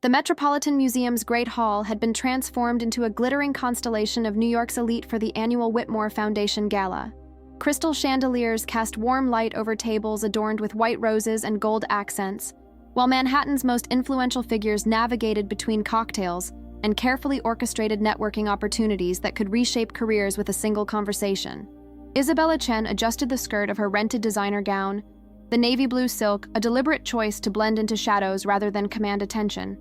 The Metropolitan Museum's Great Hall had been transformed into a glittering constellation of New York's elite for the annual Whitmore Foundation Gala. Crystal chandeliers cast warm light over tables adorned with white roses and gold accents, while Manhattan's most influential figures navigated between cocktails and carefully orchestrated networking opportunities that could reshape careers with a single conversation. Isabella Chen adjusted the skirt of her rented designer gown, the navy blue silk, a deliberate choice to blend into shadows rather than command attention.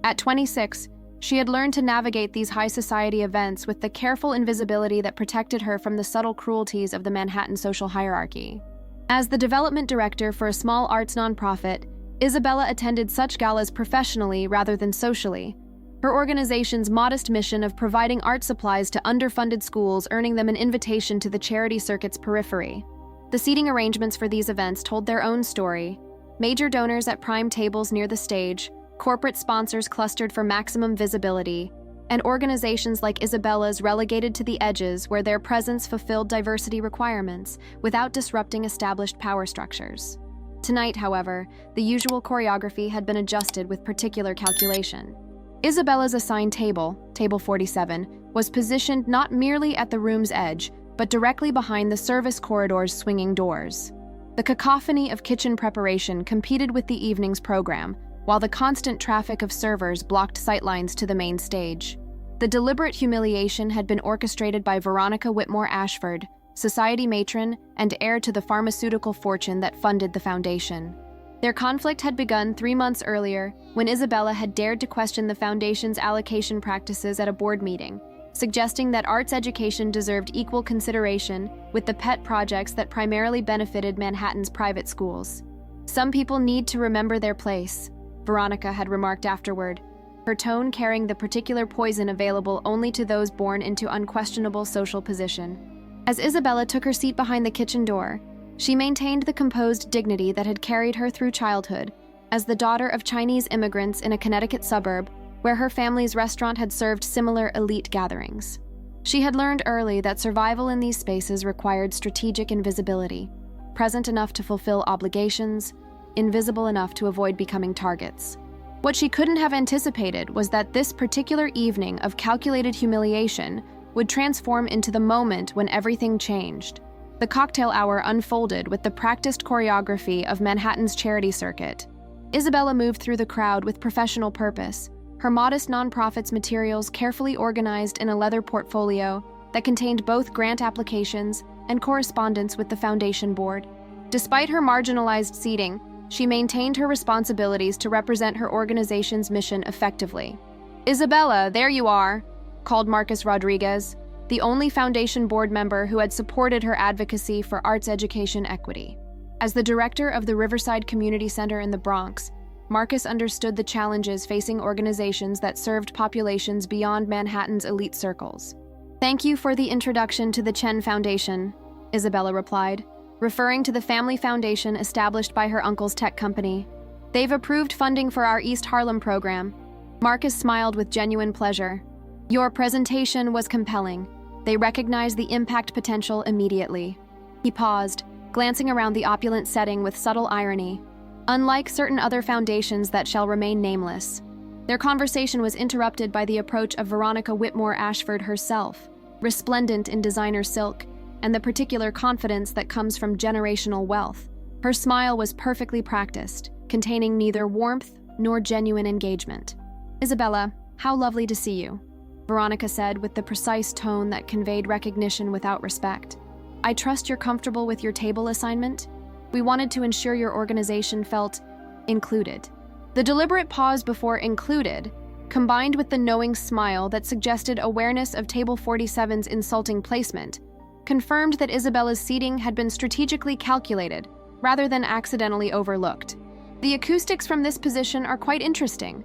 At 26, she had learned to navigate these high society events with the careful invisibility that protected her from the subtle cruelties of the Manhattan social hierarchy. As the development director for a small arts nonprofit, Isabella attended such galas professionally rather than socially, her organization's modest mission of providing art supplies to underfunded schools earning them an invitation to the charity circuit's periphery. The seating arrangements for these events told their own story. Major donors at prime tables near the stage, corporate sponsors clustered for maximum visibility, and organizations like Isabella's relegated to the edges where their presence fulfilled diversity requirements without disrupting established power structures. Tonight, however, the usual choreography had been adjusted with particular calculation. Isabella's assigned table, table 47, was positioned not merely at the room's edge, but directly behind the service corridor's swinging doors. The cacophony of kitchen preparation competed with the evening's program, while the constant traffic of servers blocked sightlines to the main stage. The deliberate humiliation had been orchestrated by Veronica Whitmore Ashford, society matron and heir to the pharmaceutical fortune that funded the foundation. Their conflict had begun 3 months earlier when Isabella had dared to question the foundation's allocation practices at a board meeting, suggesting that arts education deserved equal consideration with the pet projects that primarily benefited Manhattan's private schools. "Some people need to remember their place," Veronica had remarked afterward, her tone carrying the particular poison available only to those born into unquestionable social position. As Isabella took her seat behind the kitchen door, she maintained the composed dignity that had carried her through childhood, as the daughter of Chinese immigrants in a Connecticut suburb where her family's restaurant had served similar elite gatherings. She had learned early that survival in these spaces required strategic invisibility, present enough to fulfill obligations, invisible enough to avoid becoming targets. What she couldn't have anticipated was that this particular evening of calculated humiliation would transform into the moment when everything changed. The cocktail hour unfolded with the practiced choreography of Manhattan's charity circuit. Isabella moved through the crowd with professional purpose, her modest nonprofit's materials carefully organized in a leather portfolio that contained both grant applications and correspondence with the foundation board. Despite her marginalized seating, she maintained her responsibilities to represent her organization's mission effectively. "Isabella, there you are," called Marcus Rodriguez, the only foundation board member who had supported her advocacy for arts education equity. As the director of the Riverside Community Center in the Bronx, Marcus understood the challenges facing organizations that served populations beyond Manhattan's elite circles. "Thank you for the introduction to the Chen Foundation," Isabella replied, referring to the family foundation established by her uncle's tech company. "They've approved funding for our East Harlem program." Marcus smiled with genuine pleasure. "Your presentation was compelling. They recognized the impact potential immediately." He paused, glancing around the opulent setting with subtle irony. Unlike certain other foundations that shall remain nameless, their conversation was interrupted by the approach of Veronica Whitmore Ashford herself, resplendent in designer silk, and the particular confidence that comes from generational wealth. Her smile was perfectly practiced, containing neither warmth nor genuine engagement. "Isabella, how lovely to see you," Veronica said with the precise tone that conveyed recognition without respect. "I trust you're comfortable with your table assignment? We wanted to ensure your organization felt included." The deliberate pause before included, combined with the knowing smile that suggested awareness of Table 47's insulting placement, confirmed that Isabella's seating had been strategically calculated rather than accidentally overlooked. "The acoustics from this position are quite interesting,"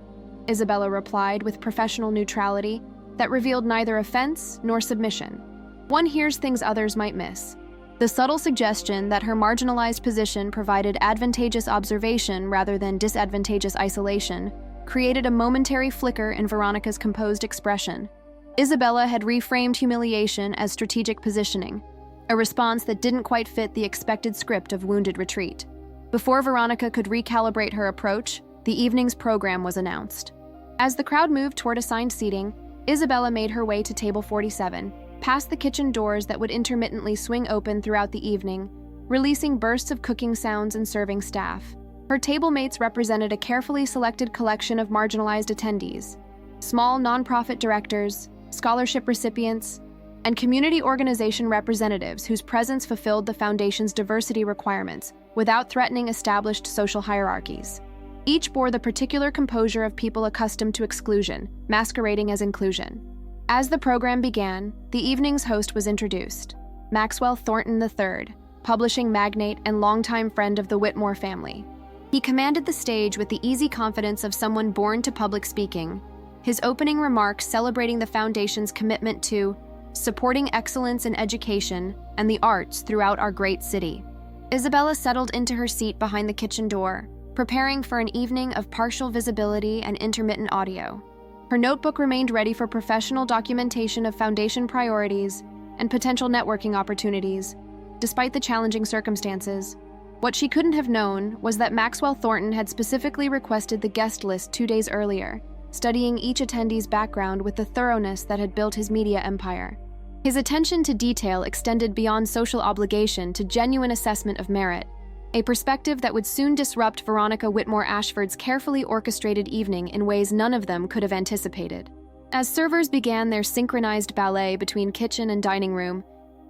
Isabella replied with professional neutrality that revealed neither offense nor submission. "One hears things others might miss." The subtle suggestion that her marginalized position provided advantageous observation rather than disadvantageous isolation created a momentary flicker in Veronica's composed expression. Isabella had reframed humiliation as strategic positioning, a response that didn't quite fit the expected script of wounded retreat. Before Veronica could recalibrate her approach, the evening's program was announced. As the crowd moved toward assigned seating, Isabella made her way to table 47, past the kitchen doors that would intermittently swing open throughout the evening, releasing bursts of cooking sounds and serving staff. Her table mates represented a carefully selected collection of marginalized attendees: small nonprofit directors, scholarship recipients, and community organization representatives whose presence fulfilled the foundation's diversity requirements without threatening established social hierarchies. Each bore the particular composure of people accustomed to exclusion, masquerading as inclusion. As the program began, the evening's host was introduced: Maxwell Thornton III, publishing magnate and longtime friend of the Whitmore family. He commanded the stage with the easy confidence of someone born to public speaking, his opening remarks celebrating the foundation's commitment to supporting excellence in education and the arts throughout our great city. Isabella settled into her seat behind the kitchen door, preparing for an evening of partial visibility and intermittent audio. Her notebook remained ready for professional documentation of foundation priorities and potential networking opportunities, despite the challenging circumstances. What she couldn't have known was that Maxwell Thornton had specifically requested the guest list 2 days earlier, studying each attendee's background with the thoroughness that had built his media empire. His attention to detail extended beyond social obligation to genuine assessment of merit, a perspective that would soon disrupt Veronica Whitmore Ashford's carefully orchestrated evening in ways none of them could have anticipated. As servers began their synchronized ballet between kitchen and dining room,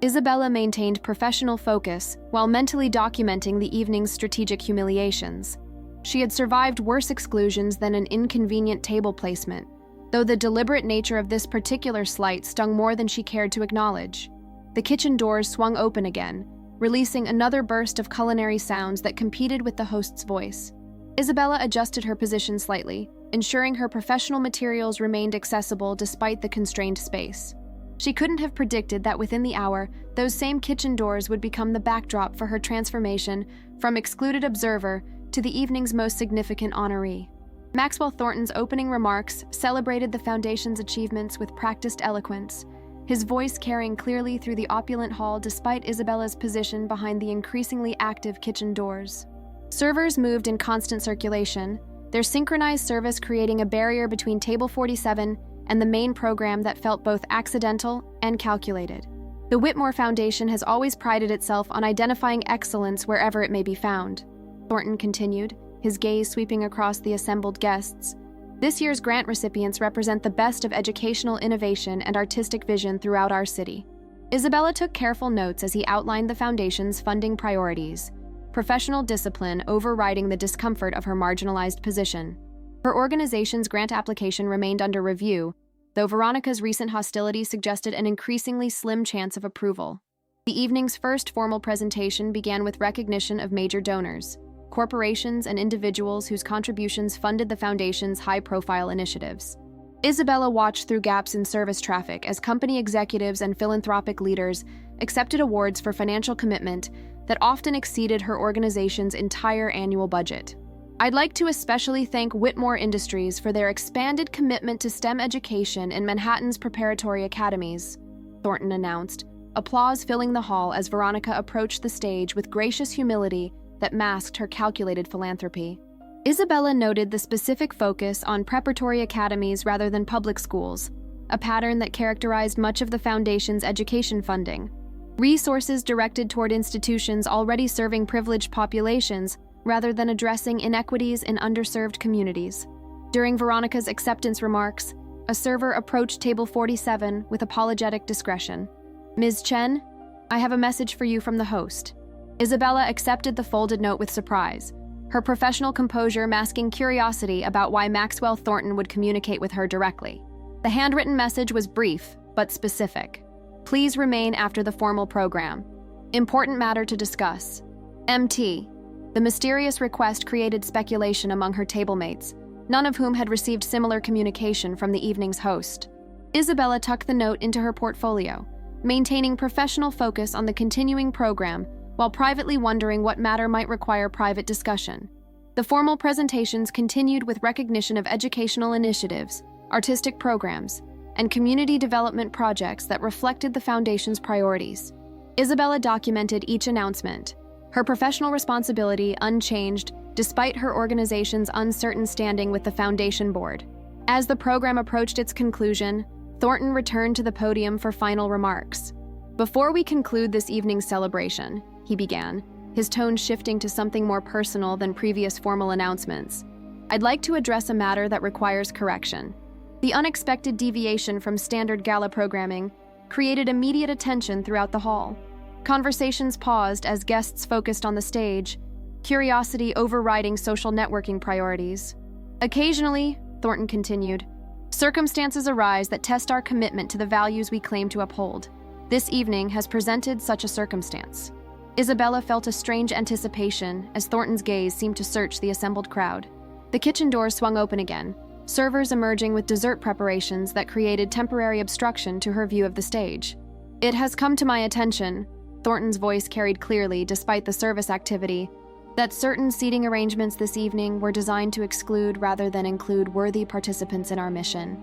Isabella maintained professional focus while mentally documenting the evening's strategic humiliations. She had survived worse exclusions than an inconvenient table placement, though the deliberate nature of this particular slight stung more than she cared to acknowledge. The kitchen doors swung open again, releasing another burst of culinary sounds that competed with the host's voice. Isabella adjusted her position slightly, ensuring her professional materials remained accessible despite the constrained space. She couldn't have predicted that within the hour, those same kitchen doors would become the backdrop for her transformation from excluded observer to the evening's most significant honoree. Maxwell Thornton's opening remarks celebrated the foundation's achievements with practiced eloquence, his voice carrying clearly through the opulent hall despite Isabella's position behind the increasingly active kitchen doors. Servers moved in constant circulation, their synchronized service creating a barrier between table 47 and the main program that felt both accidental and calculated. The Whitmore Foundation has always prided itself on identifying excellence wherever it may be found, Thornton continued, his gaze sweeping across the assembled guests. This year's grant recipients represent the best of educational innovation and artistic vision throughout our city. Isabella took careful notes as he outlined the foundation's funding priorities, professional discipline overriding the discomfort of her marginalized position. Her organization's grant application remained under review, though Veronica's recent hostility suggested an increasingly slim chance of approval. The evening's first formal presentation began with recognition of major donors, corporations and individuals whose contributions funded the foundation's high-profile initiatives. Isabella watched through gaps in service traffic as company executives and philanthropic leaders accepted awards for financial commitment that often exceeded her organization's entire annual budget. I'd like to especially thank Whitmore Industries for their expanded commitment to STEM education in Manhattan's preparatory academies, Thornton announced, applause filling the hall as Veronica approached the stage with gracious humility that masked her calculated philanthropy. Isabella noted the specific focus on preparatory academies rather than public schools, a pattern that characterized much of the foundation's education funding. Resources directed toward institutions already serving privileged populations rather than addressing inequities in underserved communities. During Veronica's acceptance remarks, a server approached table 47 with apologetic discretion. "Ms. Chen, I have a message for you from the host." Isabella accepted the folded note with surprise, her professional composure masking curiosity about why Maxwell Thornton would communicate with her directly. The handwritten message was brief, but specific. "Please remain after the formal program. Important matter to discuss. MT." The mysterious request created speculation among her tablemates, none of whom had received similar communication from the evening's host. Isabella tucked the note into her portfolio, maintaining professional focus on the continuing program while privately wondering what matter might require private discussion. The formal presentations continued with recognition of educational initiatives, artistic programs, and community development projects that reflected the foundation's priorities. Isabella documented each announcement, her professional responsibility unchanged despite her organization's uncertain standing with the foundation board. As the program approached its conclusion, Thornton returned to the podium for final remarks. "Before we conclude this evening's celebration," he began, his tone shifting to something more personal than previous formal announcements, "I'd like to address a matter that requires correction. The unexpected deviation from standard gala programming created immediate attention throughout the hall. Conversations paused as guests focused on the stage, curiosity overriding social networking priorities. Occasionally," Thornton continued, "circumstances arise that test our commitment to the values we claim to uphold. This evening has presented such a circumstance." Isabella felt a strange anticipation as Thornton's gaze seemed to search the assembled crowd. The kitchen doors swung open again, servers emerging with dessert preparations that created temporary obstruction to her view of the stage. "It has come to my attention," Thornton's voice carried clearly despite the service activity, "that certain seating arrangements this evening were designed to exclude rather than include worthy participants in our mission."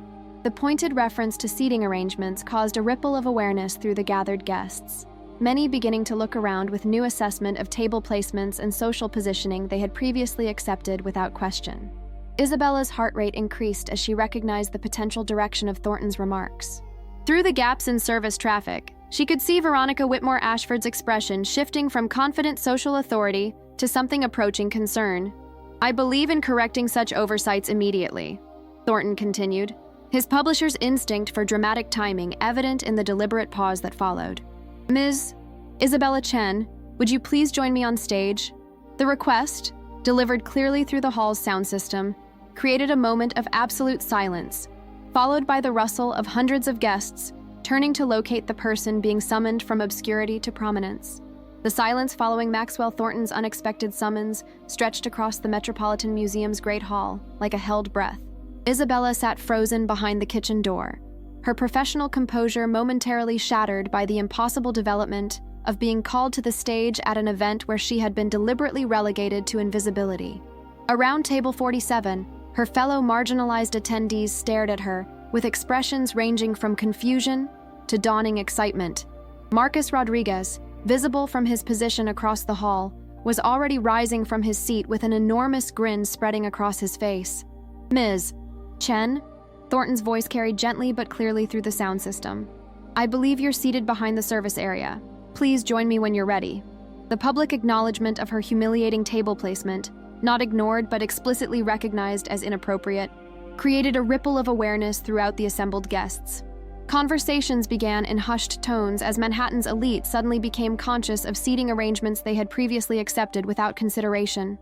The pointed reference to seating arrangements caused a ripple of awareness through the gathered guests, many beginning to look around with new assessment of table placements and social positioning they had previously accepted without question. Isabella's heart rate increased as she recognized the potential direction of Thornton's remarks. Through the gaps in service traffic, she could see Veronica Whitmore Ashford's expression shifting from confident social authority to something approaching concern. "I believe in correcting such oversights immediately," Thornton continued, his publisher's instinct for dramatic timing evident in the deliberate pause that followed. "Ms. Isabella Chen, would you please join me on stage?" The request, delivered clearly through the hall's sound system, created a moment of absolute silence, followed by the rustle of hundreds of guests turning to locate the person being summoned from obscurity to prominence. The silence following Maxwell Thornton's unexpected summons stretched across the Metropolitan Museum's Great Hall like a held breath. Isabella sat frozen behind the kitchen door, her professional composure momentarily shattered by the impossible development of being called to the stage at an event where she had been deliberately relegated to invisibility. Around table 47, her fellow marginalized attendees stared at her with expressions ranging from confusion to dawning excitement. Marcus Rodriguez, visible from his position across the hall, was already rising from his seat with an enormous grin spreading across his face. "Ms. Chen?" Thornton's voice carried gently but clearly through the sound system. "I believe you're seated behind the service area. Please join me when you're ready." The public acknowledgement of her humiliating table placement, not ignored but explicitly recognized as inappropriate, created a ripple of awareness throughout the assembled guests. Conversations began in hushed tones as Manhattan's elite suddenly became conscious of seating arrangements they had previously accepted without consideration.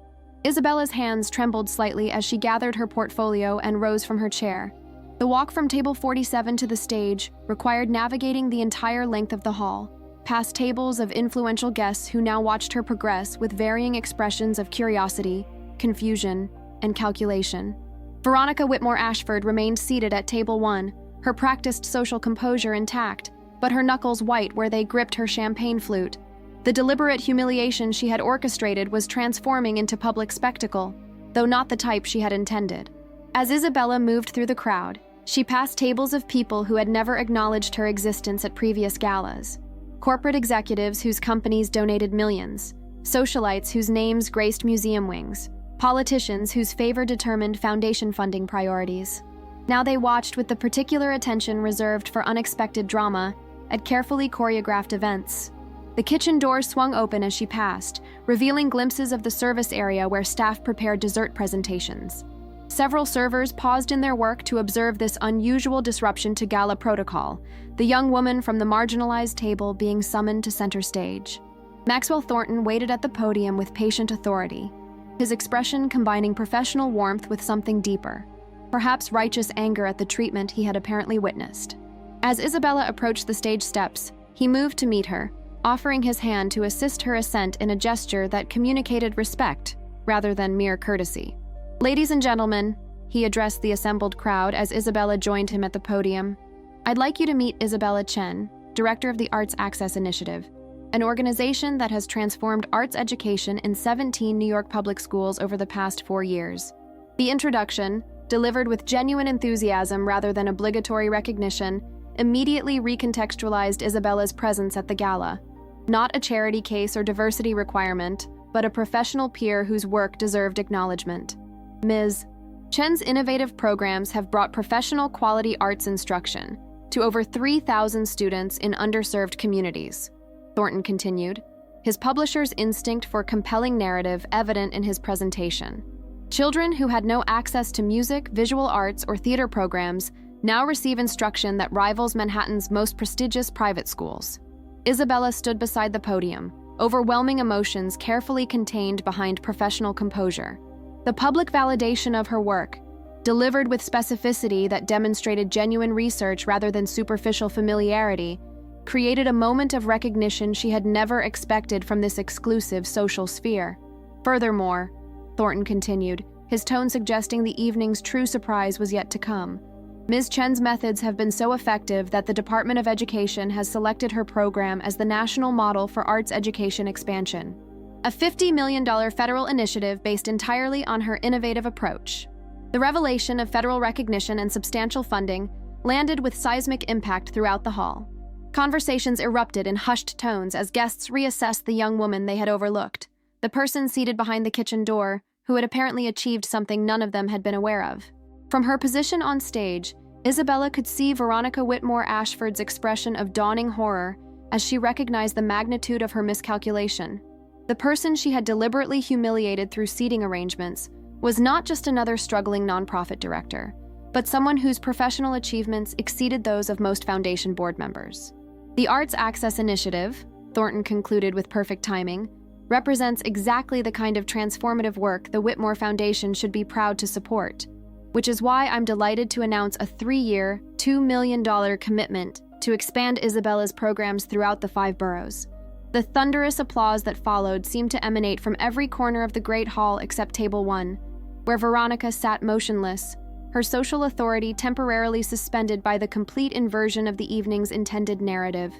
Isabella's hands trembled slightly as she gathered her portfolio and rose from her chair. The walk from table 47 to the stage required navigating the entire length of the hall, past tables of influential guests who now watched her progress with varying expressions of curiosity, confusion, and calculation. Veronica Whitmore Ashford remained seated at table 1, her practiced social composure intact, but her knuckles white where they gripped her champagne flute. The deliberate humiliation she had orchestrated was transforming into public spectacle, though not the type she had intended. As Isabella moved through the crowd, she passed tables of people who had never acknowledged her existence at previous galas. Corporate executives whose companies donated millions, socialites whose names graced museum wings, politicians whose favor determined foundation funding priorities. Now they watched with the particular attention reserved for unexpected drama at carefully choreographed events. The kitchen door swung open as she passed, revealing glimpses of the service area where staff prepared dessert presentations. Several servers paused in their work to observe this unusual disruption to gala protocol, the young woman from the marginalized table being summoned to center stage. Maxwell Thornton waited at the podium with patient authority, his expression combining professional warmth with something deeper, perhaps righteous anger at the treatment he had apparently witnessed. As Isabella approached the stage steps, he moved to meet her, offering his hand to assist her ascent in a gesture that communicated respect rather than mere courtesy. "Ladies and gentlemen," he addressed the assembled crowd as Isabella joined him at the podium, "I'd like you to meet Isabella Chen, director of the Arts Access Initiative, an organization that has transformed arts education in 17 New York public schools over the past 4 years." The introduction, delivered with genuine enthusiasm rather than obligatory recognition, immediately recontextualized Isabella's presence at the gala. Not a charity case or diversity requirement, but a professional peer whose work deserved acknowledgement. "Ms. Chen's innovative programs have brought professional quality arts instruction to over 3,000 students in underserved communities, Thornton continued, his publisher's instinct for compelling narrative evident in his presentation. Children who had no access to music, visual arts, or theater programs now receive instruction that rivals Manhattan's most prestigious private schools. Isabella stood beside the podium, overwhelming emotions carefully contained behind professional composure. The public validation of her work, delivered with specificity that demonstrated genuine research rather than superficial familiarity, created a moment of recognition she had never expected from this exclusive social sphere. Furthermore, Thornton continued, his tone suggesting the evening's true surprise was yet to come. Ms. Chen's methods have been so effective that the Department of Education has selected her program as the national model for arts education expansion, a $50 million federal initiative based entirely on her innovative approach. The revelation of federal recognition and substantial funding landed with seismic impact throughout the hall. Conversations erupted in hushed tones as guests reassessed the young woman they had overlooked, the person seated behind the kitchen door, who had apparently achieved something none of them had been aware of. From her position on stage, Isabella could see Veronica Whitmore Ashford's expression of dawning horror as she recognized the magnitude of her miscalculation. The person she had deliberately humiliated through seating arrangements was not just another struggling nonprofit director, but someone whose professional achievements exceeded those of most foundation board members. The Arts Access Initiative, Thornton concluded with perfect timing, represents exactly the kind of transformative work the Whitmore Foundation should be proud to support, which is why I'm delighted to announce a 3-year, $2 million commitment to expand Isabella's programs throughout the 5 boroughs. The thunderous applause that followed seemed to emanate from every corner of the Great Hall except Table 1, where Veronica sat motionless, her social authority temporarily suspended by the complete inversion of the evening's intended narrative.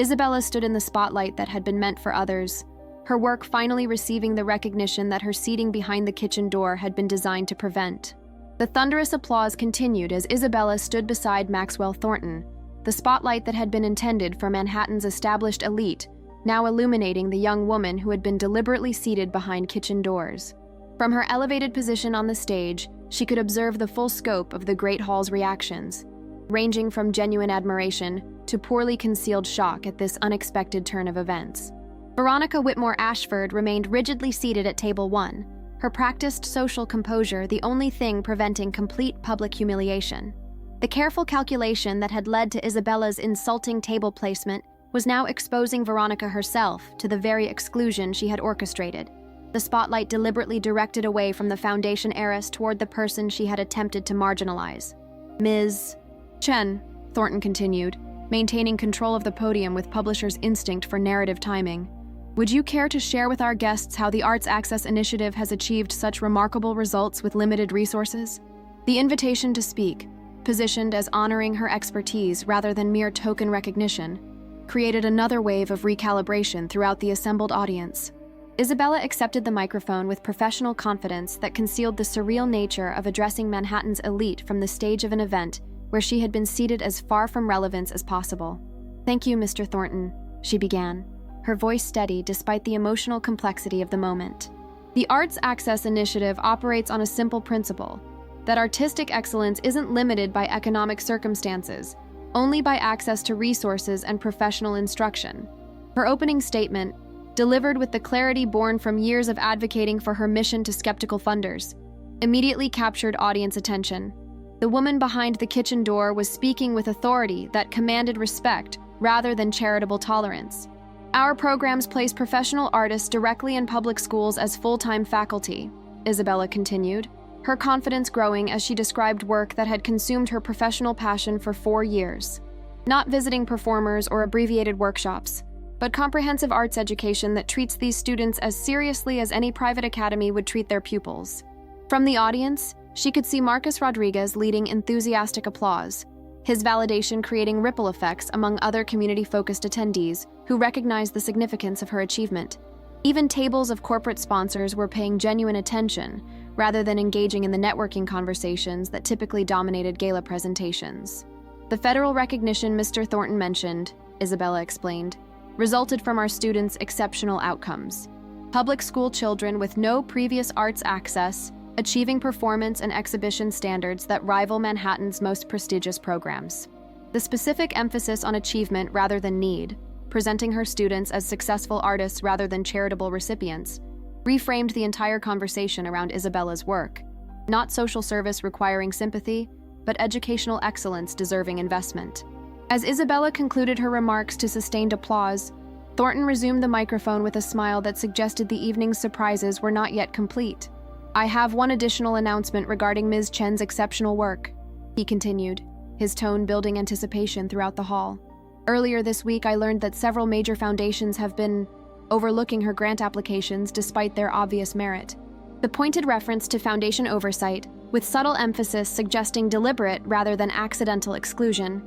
Isabella stood in the spotlight that had been meant for others, her work finally receiving the recognition that her seating behind the kitchen door had been designed to prevent. The thunderous applause continued as Isabella stood beside Maxwell Thornton, the spotlight that had been intended for Manhattan's established elite, now illuminating the young woman who had been deliberately seated behind kitchen doors. From her elevated position on the stage, she could observe the full scope of the Great Hall's reactions, ranging from genuine admiration to poorly concealed shock at this unexpected turn of events. Veronica Whitmore Ashford remained rigidly seated at Table 1, her practiced social composure the only thing preventing complete public humiliation. The careful calculation that had led to Isabella's insulting table placement was now exposing Veronica herself to the very exclusion she had orchestrated. The spotlight deliberately directed away from the Foundation heiress toward the person she had attempted to marginalize. Ms. Chen, Thornton continued, maintaining control of the podium with publisher's instinct for narrative timing. Would you care to share with our guests how the Arts Access Initiative has achieved such remarkable results with limited resources? The invitation to speak, positioned as honoring her expertise rather than mere token recognition, created another wave of recalibration throughout the assembled audience. Isabella accepted the microphone with professional confidence that concealed the surreal nature of addressing Manhattan's elite from the stage of an event where she had been seated as far from relevance as possible. "Thank you, Mr. Thornton," she began, her voice steady despite the emotional complexity of the moment. The Arts Access Initiative operates on a simple principle, that artistic excellence isn't limited by economic circumstances, only by access to resources and professional instruction. Her opening statement, delivered with the clarity born from years of advocating for her mission to skeptical funders, immediately captured audience attention. The woman behind the kitchen door was speaking with authority that commanded respect rather than charitable tolerance. Our programs place professional artists directly in public schools as full-time faculty, Isabella continued, her confidence growing as she described work that had consumed her professional passion for 4 years. Not visiting performers or abbreviated workshops, but comprehensive arts education that treats these students as seriously as any private academy would treat their pupils. From the audience, she could see Marcus Rodriguez leading enthusiastic applause, his validation creating ripple effects among other community-focused attendees who recognized the significance of her achievement. Even tables of corporate sponsors were paying genuine attention, rather than engaging in the networking conversations that typically dominated gala presentations. The federal recognition Mr. Thornton mentioned, Isabella explained, resulted from our students' exceptional outcomes. Public school children with no previous arts access achieving performance and exhibition standards that rival Manhattan's most prestigious programs. The specific emphasis on achievement rather than need, presenting her students as successful artists rather than charitable recipients, reframed the entire conversation around Isabella's work. Not social service requiring sympathy, but educational excellence deserving investment. As Isabella concluded her remarks to sustained applause, Thornton resumed the microphone with a smile that suggested the evening's surprises were not yet complete. "I have one additional announcement regarding Ms. Chen's exceptional work," he continued, his tone building anticipation throughout the hall. "Earlier this week, I learned that several major foundations have been overlooking her grant applications despite their obvious merit." The pointed reference to foundation oversight, with subtle emphasis suggesting deliberate rather than accidental exclusion,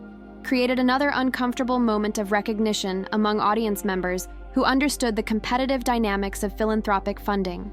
created another uncomfortable moment of recognition among audience members who understood the competitive dynamics of philanthropic funding.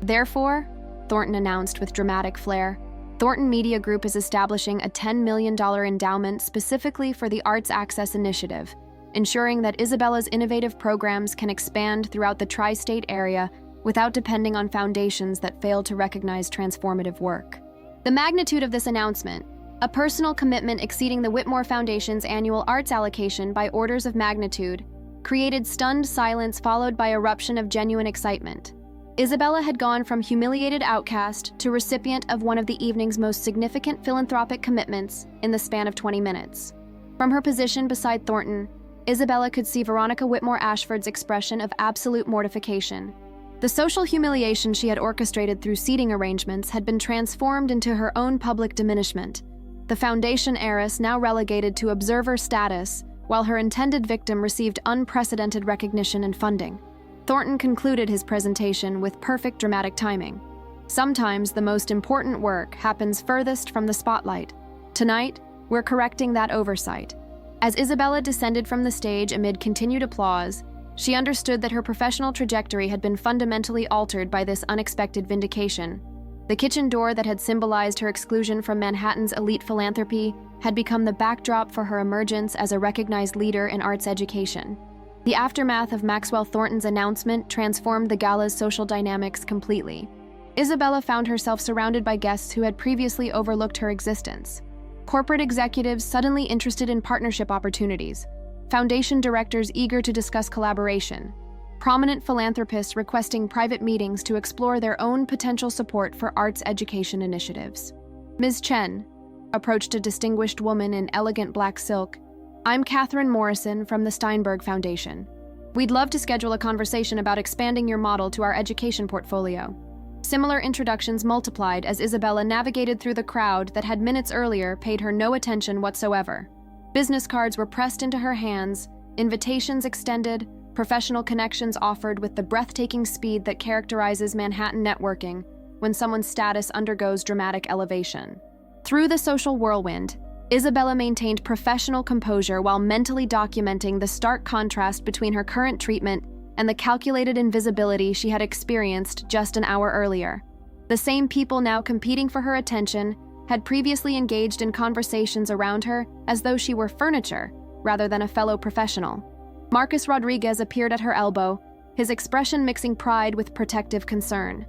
"Therefore," Thornton announced with dramatic flair, "Thornton Media Group is establishing a $10 million endowment specifically for the Arts Access Initiative, ensuring that Isabella's innovative programs can expand throughout the tri-state area without depending on foundations that fail to recognize transformative work." The magnitude of this announcement, a personal commitment exceeding the Whitmore Foundation's annual arts allocation by orders of magnitude, created stunned silence followed by eruption of genuine excitement. Isabella had gone from humiliated outcast to recipient of one of the evening's most significant philanthropic commitments in the span of 20 minutes. From her position beside Thornton, Isabella could see Veronica Whitmore Ashford's expression of absolute mortification. The social humiliation she had orchestrated through seating arrangements had been transformed into her own public diminishment, the foundation heiress now relegated to observer status, while her intended victim received unprecedented recognition and funding. Thornton concluded his presentation with perfect dramatic timing. Sometimes the most important work happens furthest from the spotlight. Tonight, we're correcting that oversight. As Isabella descended from the stage amid continued applause, she understood that her professional trajectory had been fundamentally altered by this unexpected vindication. The kitchen door that had symbolized her exclusion from Manhattan's elite philanthropy had become the backdrop for her emergence as a recognized leader in arts education. The aftermath of Maxwell Thornton's announcement transformed the gala's social dynamics completely. Isabella found herself surrounded by guests who had previously overlooked her existence. Corporate executives suddenly interested in partnership opportunities, foundation directors eager to discuss collaboration, prominent philanthropists requesting private meetings to explore their own potential support for arts education initiatives. Ms. Chen approached a distinguished woman in elegant black silk. "I'm Catherine Morrison from the Steinberg Foundation. We'd love to schedule a conversation about expanding your model to our education portfolio." Similar introductions multiplied as Isabella navigated through the crowd that had minutes earlier paid her no attention whatsoever. Business cards were pressed into her hands, invitations extended, professional connections offered with the breathtaking speed that characterizes Manhattan networking when someone's status undergoes dramatic elevation. Through the social whirlwind, Isabella maintained professional composure while mentally documenting the stark contrast between her current treatment and the calculated invisibility she had experienced just an hour earlier. The same people now competing for her attention had previously engaged in conversations around her as though she were furniture rather than a fellow professional. Marcus Rodriguez appeared at her elbow, his expression mixing pride with protective concern.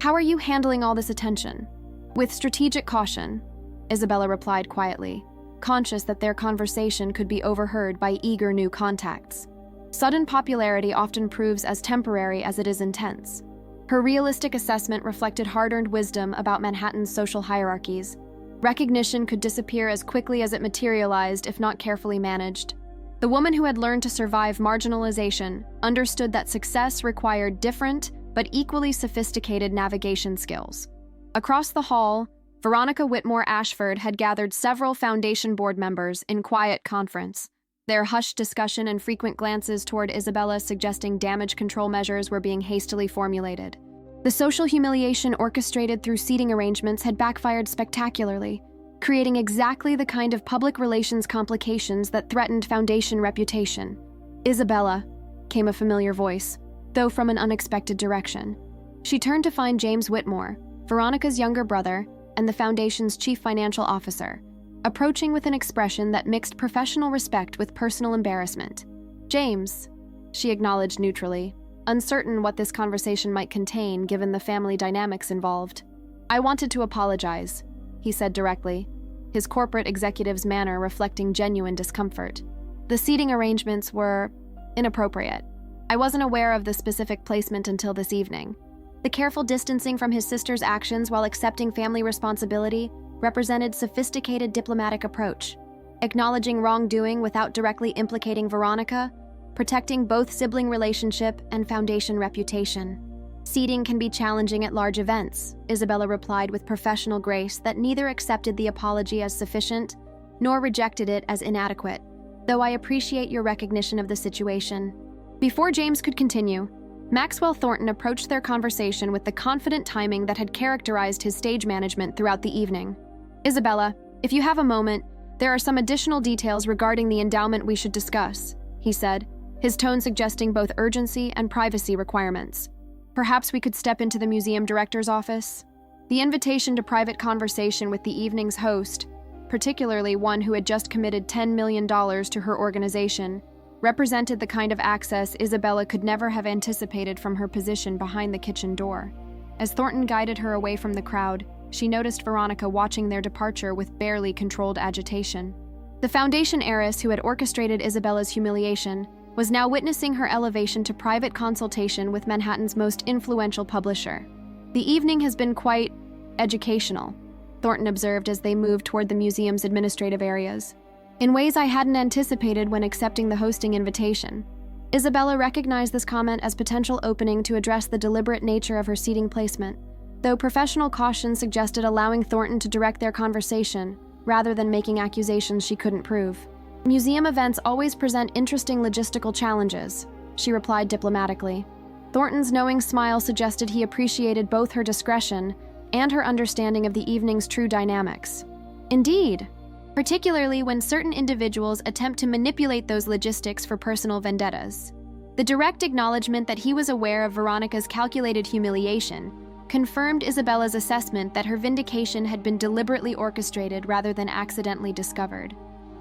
"How are you handling all this attention?" "With strategic caution," Isabella replied quietly, conscious that their conversation could be overheard by eager new contacts. Sudden popularity often proves as temporary as it is intense. Her realistic assessment reflected hard-earned wisdom about Manhattan's social hierarchies. Recognition could disappear as quickly as it materialized if not carefully managed. The woman who had learned to survive marginalization understood that success required different but equally sophisticated navigation skills. Across the hall, Veronica Whitmore Ashford had gathered several foundation board members in quiet conference, their hushed discussion and frequent glances toward Isabella suggesting damage control measures were being hastily formulated. The social humiliation orchestrated through seating arrangements had backfired spectacularly, creating exactly the kind of public relations complications that threatened foundation reputation. "Isabella," came a familiar voice, though from an unexpected direction. She turned to find James Whitmore, Veronica's younger brother, and the foundation's chief financial officer, approaching with an expression that mixed professional respect with personal embarrassment. "James," she acknowledged neutrally, uncertain what this conversation might contain given the family dynamics involved. "I wanted to apologize," he said directly, his corporate executive's manner reflecting genuine discomfort. "The seating arrangements were inappropriate. I wasn't aware of the specific placement until this evening." The careful distancing from his sister's actions while accepting family responsibility represented sophisticated diplomatic approach, acknowledging wrongdoing without directly implicating Veronica, protecting both sibling relationship and foundation reputation. "Seating can be challenging at large events," Isabella replied with professional grace that neither accepted the apology as sufficient nor rejected it as inadequate, "though I appreciate your recognition of the situation." Before James could continue, Maxwell Thornton approached their conversation with the confident timing that had characterized his stage management throughout the evening. "Isabella, if you have a moment, there are some additional details regarding the endowment we should discuss," he said, his tone suggesting both urgency and privacy requirements. "Perhaps we could step into the museum director's office?" The invitation to private conversation with the evening's host, particularly one who had just committed $10 million to her organization, represented the kind of access Isabella could never have anticipated from her position behind the kitchen door. As Thornton guided her away from the crowd, she noticed Veronica watching their departure with barely controlled agitation. The foundation heiress who had orchestrated Isabella's humiliation was now witnessing her elevation to private consultation with Manhattan's most influential publisher. "The evening has been quite educational," Thornton observed as they moved toward the museum's administrative areas, "in ways I hadn't anticipated when accepting the hosting invitation." Isabella recognized this comment as potential opening to address the deliberate nature of her seating placement, though professional caution suggested allowing Thornton to direct their conversation rather than making accusations she couldn't prove. "Museum events always present interesting logistical challenges," she replied diplomatically. Thornton's knowing smile suggested he appreciated both her discretion and her understanding of the evening's true dynamics. "Indeed, particularly when certain individuals attempt to manipulate those logistics for personal vendettas." The direct acknowledgement that he was aware of Veronica's calculated humiliation confirmed Isabella's assessment that her vindication had been deliberately orchestrated rather than accidentally discovered.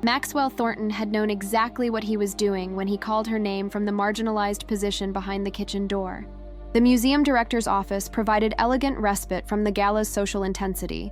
Maxwell Thornton had known exactly what he was doing when he called her name from the marginalized position behind the kitchen door. The museum director's office provided elegant respite from the gala's social intensity.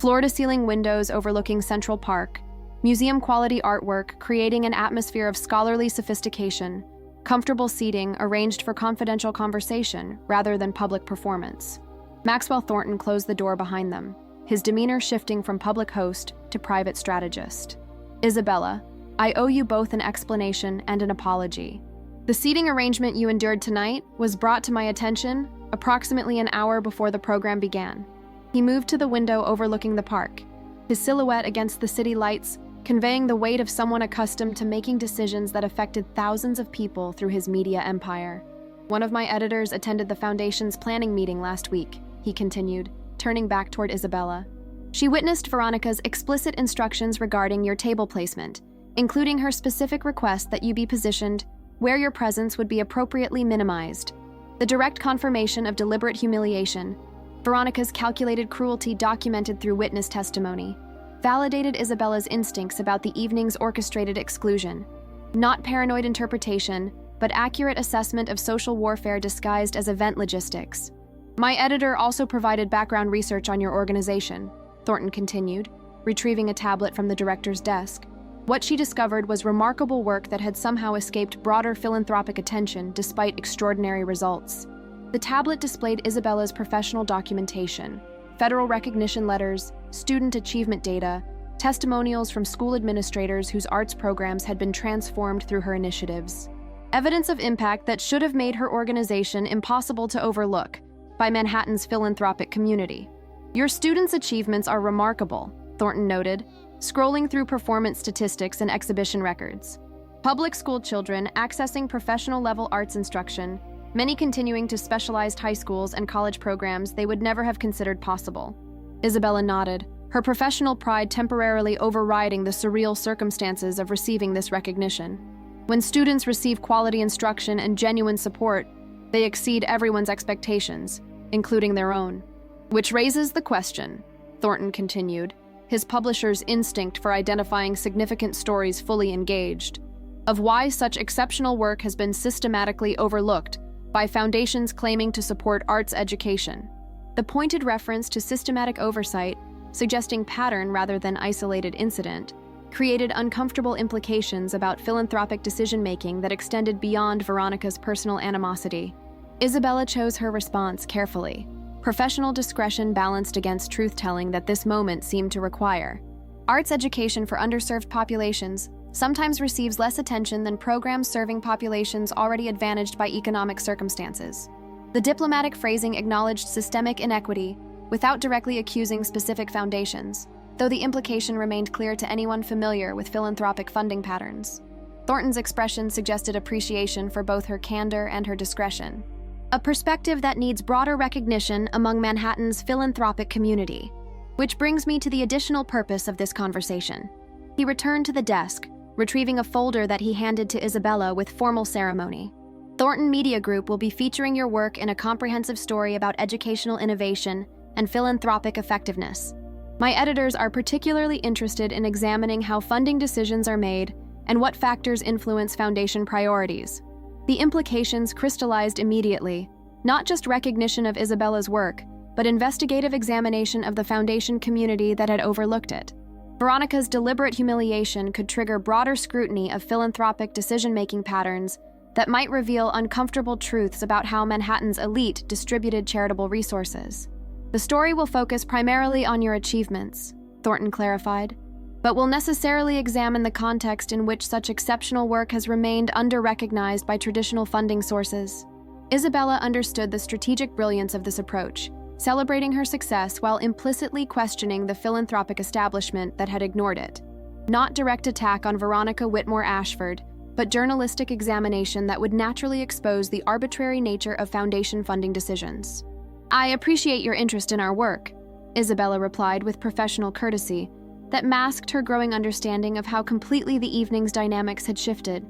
Floor-to-ceiling windows overlooking Central Park, museum-quality artwork creating an atmosphere of scholarly sophistication, comfortable seating arranged for confidential conversation rather than public performance. Maxwell Thornton closed the door behind them, his demeanor shifting from public host to private strategist. "Isabella, I owe you both an explanation and an apology. The seating arrangement you endured tonight was brought to my attention approximately an hour before the program began." He moved to the window overlooking the park, his silhouette against the city lights, conveying the weight of someone accustomed to making decisions that affected thousands of people through his media empire. "One of my editors attended the Foundation's planning meeting last week," he continued, turning back toward Isabella. "She witnessed Veronica's explicit instructions regarding your table placement, including her specific request that you be positioned where your presence would be appropriately minimized. The direct confirmation of deliberate humiliation, Veronica's calculated cruelty documented through witness testimony, validated Isabella's instincts about the evening's orchestrated exclusion. Not paranoid interpretation, but accurate assessment of social warfare disguised as event logistics. My editor also provided background research on your organization," Thornton continued, retrieving a tablet from the director's desk. What she discovered was remarkable work that had somehow escaped broader philanthropic attention despite extraordinary results. The tablet displayed Isabella's professional documentation, federal recognition letters, student achievement data, testimonials from school administrators whose arts programs had been transformed through her initiatives. Evidence of impact that should have made her organization impossible to overlook by Manhattan's philanthropic community. "Your students' achievements are remarkable," Thornton noted, scrolling through performance statistics and exhibition records. Public school children accessing professional-level arts instruction, many continuing to specialized high schools and college programs they would never have considered possible. Isabella nodded, her professional pride temporarily overriding the surreal circumstances of receiving this recognition. When students receive quality instruction and genuine support, they exceed everyone's expectations, including their own. "Which raises the question," Thornton continued, his publisher's instinct for identifying significant stories fully engaged, "of why such exceptional work has been systematically overlooked by foundations claiming to support arts education." The pointed reference to systematic oversight, suggesting pattern rather than isolated incident, created uncomfortable implications about philanthropic decision-making that extended beyond Veronica's personal animosity. Isabella chose her response carefully, professional discretion balanced against truth-telling that this moment seemed to require. Arts education for underserved populations sometimes receives less attention than programs serving populations already advantaged by economic circumstances. The diplomatic phrasing acknowledged systemic inequity without directly accusing specific foundations, though the implication remained clear to anyone familiar with philanthropic funding patterns. Thornton's expression suggested appreciation for both her candor and her discretion, a perspective that needs broader recognition among Manhattan's philanthropic community. Which brings me to the additional purpose of this conversation. He returned to the desk, retrieving a folder that he handed to Isabella with formal ceremony. Thornton Media Group will be featuring your work in a comprehensive story about educational innovation and philanthropic effectiveness. My editors are particularly interested in examining how funding decisions are made and what factors influence foundation priorities. The implications crystallized immediately, not just recognition of Isabella's work, but investigative examination of the foundation community that had overlooked it. Veronica's deliberate humiliation could trigger broader scrutiny of philanthropic decision-making patterns that might reveal uncomfortable truths about how Manhattan's elite distributed charitable resources. The story will focus primarily on your achievements, Thornton clarified, but will necessarily examine the context in which such exceptional work has remained under-recognized by traditional funding sources. Isabella understood the strategic brilliance of this approach, celebrating her success while implicitly questioning the philanthropic establishment that had ignored it. Not direct attack on Veronica Whitmore Ashford, but journalistic examination that would naturally expose the arbitrary nature of foundation funding decisions. I appreciate your interest in our work, Isabella replied with professional courtesy that masked her growing understanding of how completely the evening's dynamics had shifted.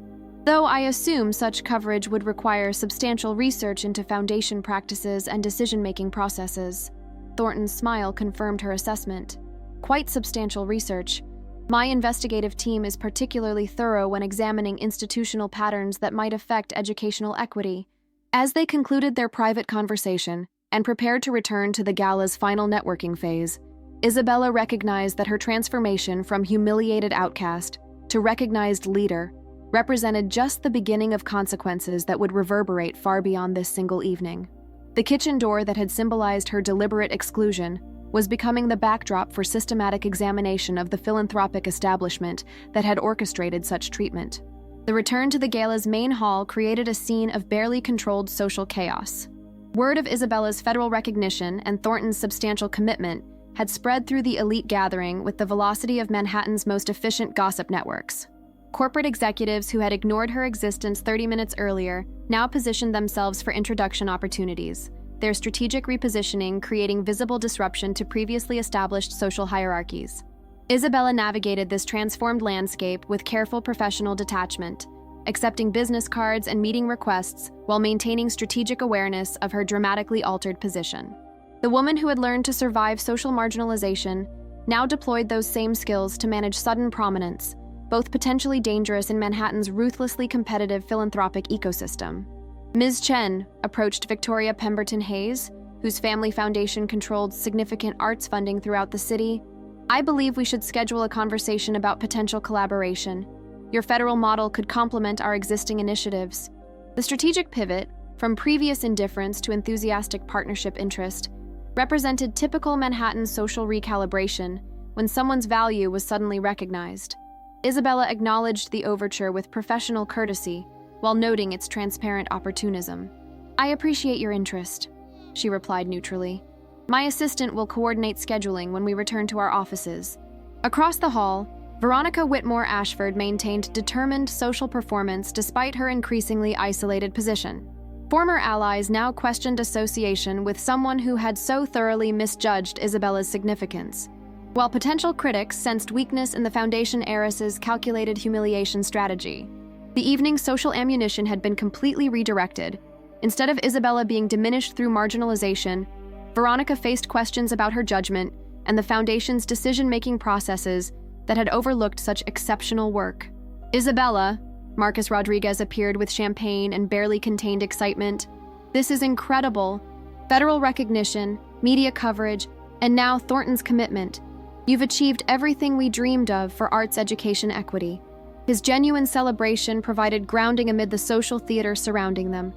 Though I assume such coverage would require substantial research into foundation practices and decision-making processes. Thornton's smile confirmed her assessment. Quite substantial research. My investigative team is particularly thorough when examining institutional patterns that might affect educational equity. As they concluded their private conversation and prepared to return to the gala's final networking phase, Isabella recognized that her transformation from humiliated outcast to recognized leader represented just the beginning of consequences that would reverberate far beyond this single evening. The kitchen door that had symbolized her deliberate exclusion was becoming the backdrop for systematic examination of the philanthropic establishment that had orchestrated such treatment. The return to the gala's main hall created a scene of barely controlled social chaos. Word of Isabella's federal recognition and Thornton's substantial commitment had spread through the elite gathering with the velocity of Manhattan's most efficient gossip networks. Corporate executives who had ignored her existence 30 minutes earlier now positioned themselves for introduction opportunities, their strategic repositioning creating visible disruption to previously established social hierarchies. Isabella navigated this transformed landscape with careful professional detachment, accepting business cards and meeting requests while maintaining strategic awareness of her dramatically altered position. The woman who had learned to survive social marginalization now deployed those same skills to manage sudden prominence, both potentially dangerous in Manhattan's ruthlessly competitive philanthropic ecosystem. Ms. Chen approached Victoria Pemberton Hayes, whose family foundation controlled significant arts funding throughout the city. I believe we should schedule a conversation about potential collaboration. Your federal model could complement our existing initiatives. The strategic pivot, from previous indifference to enthusiastic partnership interest, represented typical Manhattan social recalibration when someone's value was suddenly recognized. Isabella acknowledged the overture with professional courtesy while noting its transparent opportunism. I appreciate your interest, she replied neutrally. My assistant will coordinate scheduling when we return to our offices. Across the hall, Veronica Whitmore Ashford maintained determined social performance despite her increasingly isolated position. Former allies now questioned association with someone who had so thoroughly misjudged Isabella's significance, while potential critics sensed weakness in the foundation heiress's calculated humiliation strategy. The evening's social ammunition had been completely redirected. Instead of Isabella being diminished through marginalization, Veronica faced questions about her judgment and the foundation's decision-making processes that had overlooked such exceptional work. Isabella, Marcus Rodriguez appeared with champagne and barely contained excitement. This is incredible. Federal recognition media coverage, and now Thornton's commitment. You've achieved everything we dreamed of for arts education equity. His genuine celebration provided grounding amid the social theater surrounding them.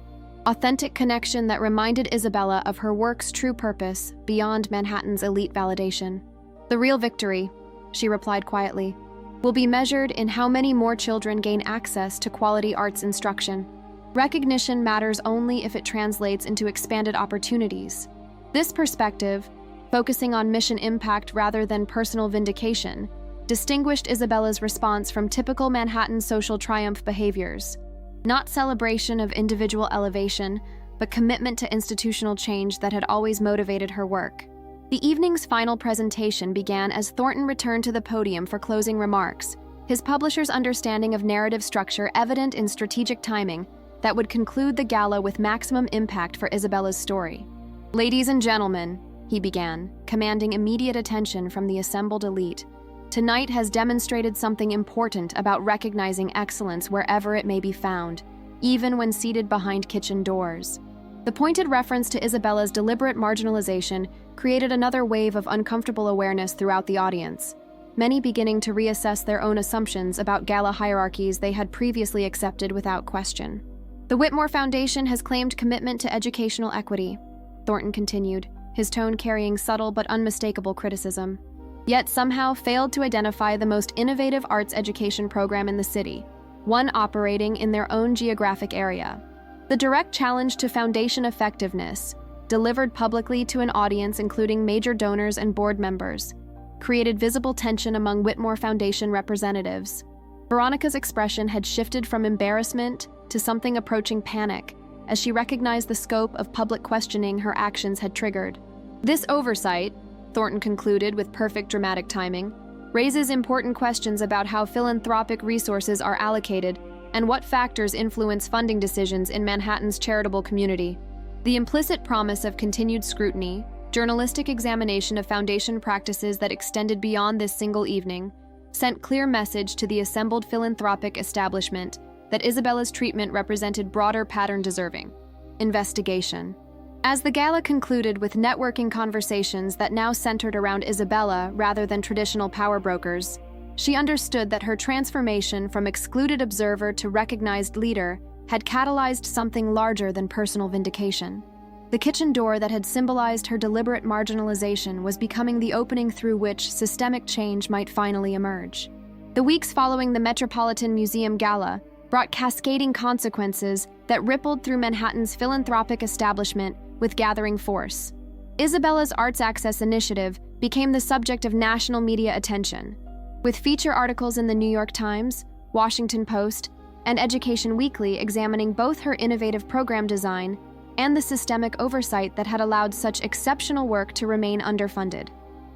Authentic connection that reminded Isabella of her work's true purpose beyond Manhattan's elite validation. The real victory, she replied quietly, will be measured in how many more children gain access to quality arts instruction. Recognition matters only if it translates into expanded opportunities. This perspective, focusing on mission impact rather than personal vindication, distinguished Isabella's response from typical Manhattan social triumph behaviors. Not celebration of individual elevation, but commitment to institutional change that had always motivated her work. The evening's final presentation began as Thornton returned to the podium for closing remarks, his publisher's understanding of narrative structure evident in strategic timing that would conclude the gala with maximum impact for Isabella's story. "Ladies and gentlemen," he began, commanding immediate attention from the assembled elite, "tonight has demonstrated something important about recognizing excellence wherever it may be found, even when seated behind kitchen doors." The pointed reference to Isabella's deliberate marginalization created another wave of uncomfortable awareness throughout the audience, many beginning to reassess their own assumptions about gala hierarchies they had previously accepted without question. "The Whitmore Foundation has claimed commitment to educational equity," Thornton continued, his tone carrying subtle but unmistakable criticism, "yet somehow failed to identify the most innovative arts education program in the city, one operating in their own geographic area. The direct challenge to foundation effectiveness, delivered publicly to an audience including major donors and board members, created visible tension among Whitmore Foundation representatives. Veronica's expression had shifted from embarrassment to something approaching panic as she recognized the scope of public questioning her actions had triggered. This oversight," Thornton concluded with perfect dramatic timing, "raises important questions about how philanthropic resources are allocated and what factors influence funding decisions in Manhattan's charitable community. The implicit promise of continued scrutiny, journalistic examination of foundation practices that extended beyond this single evening, sent clear message to the assembled philanthropic establishment that Isabella's treatment represented broader pattern deserving. Investigation." As the gala concluded with networking conversations that now centered around Isabella rather than traditional power brokers, she understood that her transformation from excluded observer to recognized leader had catalyzed something larger than personal vindication. The kitchen door that had symbolized her deliberate marginalization was becoming the opening through which systemic change might finally emerge. The weeks following the Metropolitan Museum Gala brought cascading consequences that rippled through Manhattan's philanthropic establishment with gathering force. Isabella's Arts Access Initiative became the subject of national media attention, with feature articles in the New York Times, Washington Post, and Education Weekly examining both her innovative program design and the systemic oversight that had allowed such exceptional work to remain underfunded.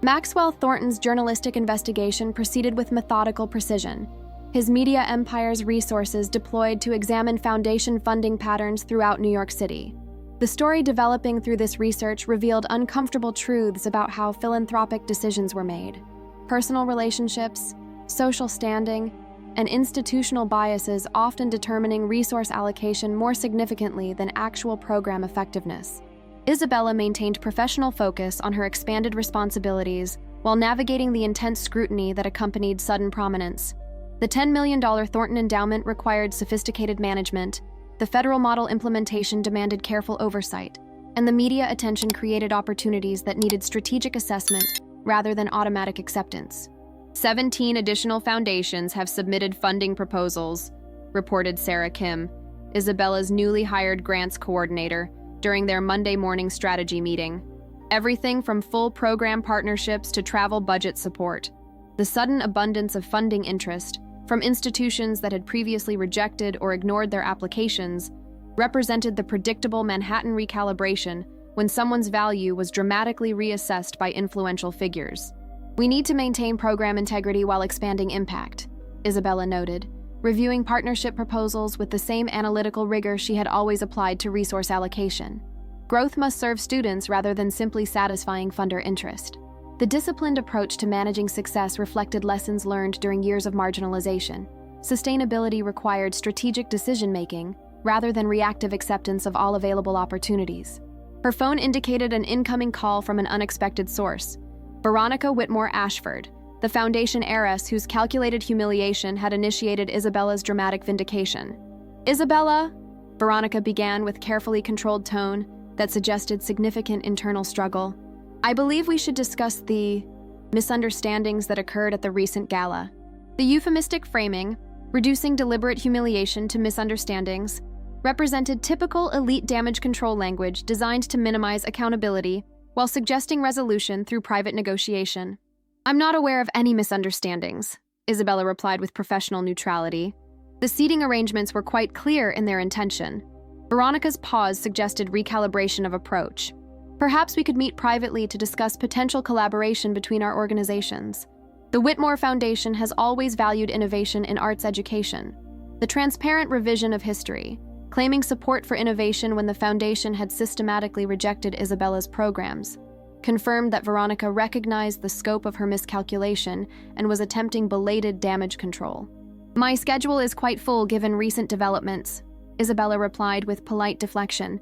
Maxwell Thornton's journalistic investigation proceeded with methodical precision, his media empire's resources deployed to examine foundation funding patterns throughout New York City. The story developing through this research revealed uncomfortable truths about how philanthropic decisions were made. Personal relationships, social standing, and institutional biases often determining resource allocation more significantly than actual program effectiveness. Isabella maintained professional focus on her expanded responsibilities while navigating the intense scrutiny that accompanied sudden prominence. The $10 million Thornton endowment required sophisticated management, the federal model implementation demanded careful oversight, and the media attention created opportunities that needed strategic assessment rather than automatic acceptance. 17 additional foundations have submitted funding proposals, reported Sarah Kim, Isabella's newly hired grants coordinator, during their Monday morning strategy meeting. Everything from full program partnerships to travel budget support. The sudden abundance of funding interest, from institutions that had previously rejected or ignored their applications, represented the predictable Manhattan recalibration when someone's value was dramatically reassessed by influential figures. "We need to maintain program integrity while expanding impact," Isabella noted, reviewing partnership proposals with the same analytical rigor she had always applied to resource allocation. Growth must serve students rather than simply satisfying funder interest. The disciplined approach to managing success reflected lessons learned during years of marginalization. Sustainability required strategic decision-making rather than reactive acceptance of all available opportunities. Her phone indicated an incoming call from an unexpected source. Veronica Whitmore Ashford, the foundation heiress whose calculated humiliation had initiated Isabella's dramatic vindication. "Isabella," Veronica began with carefully controlled tone that suggested significant internal struggle, "I believe we should discuss the misunderstandings that occurred at the recent gala." The euphemistic framing, reducing deliberate humiliation to misunderstandings, represented typical elite damage control language designed to minimize accountability while suggesting resolution through private negotiation. "I'm not aware of any misunderstandings," Isabella replied with professional neutrality. The seating arrangements were quite clear in their intention. Veronica's pause suggested recalibration of approach. "Perhaps we could meet privately to discuss potential collaboration between our organizations. The Whitmore Foundation has always valued innovation in arts education." The transparent revision of history, claiming support for innovation when the foundation had systematically rejected Isabella's programs, confirmed that Veronica recognized the scope of her miscalculation and was attempting belated damage control. "My schedule is quite full given recent developments," Isabella replied with polite deflection,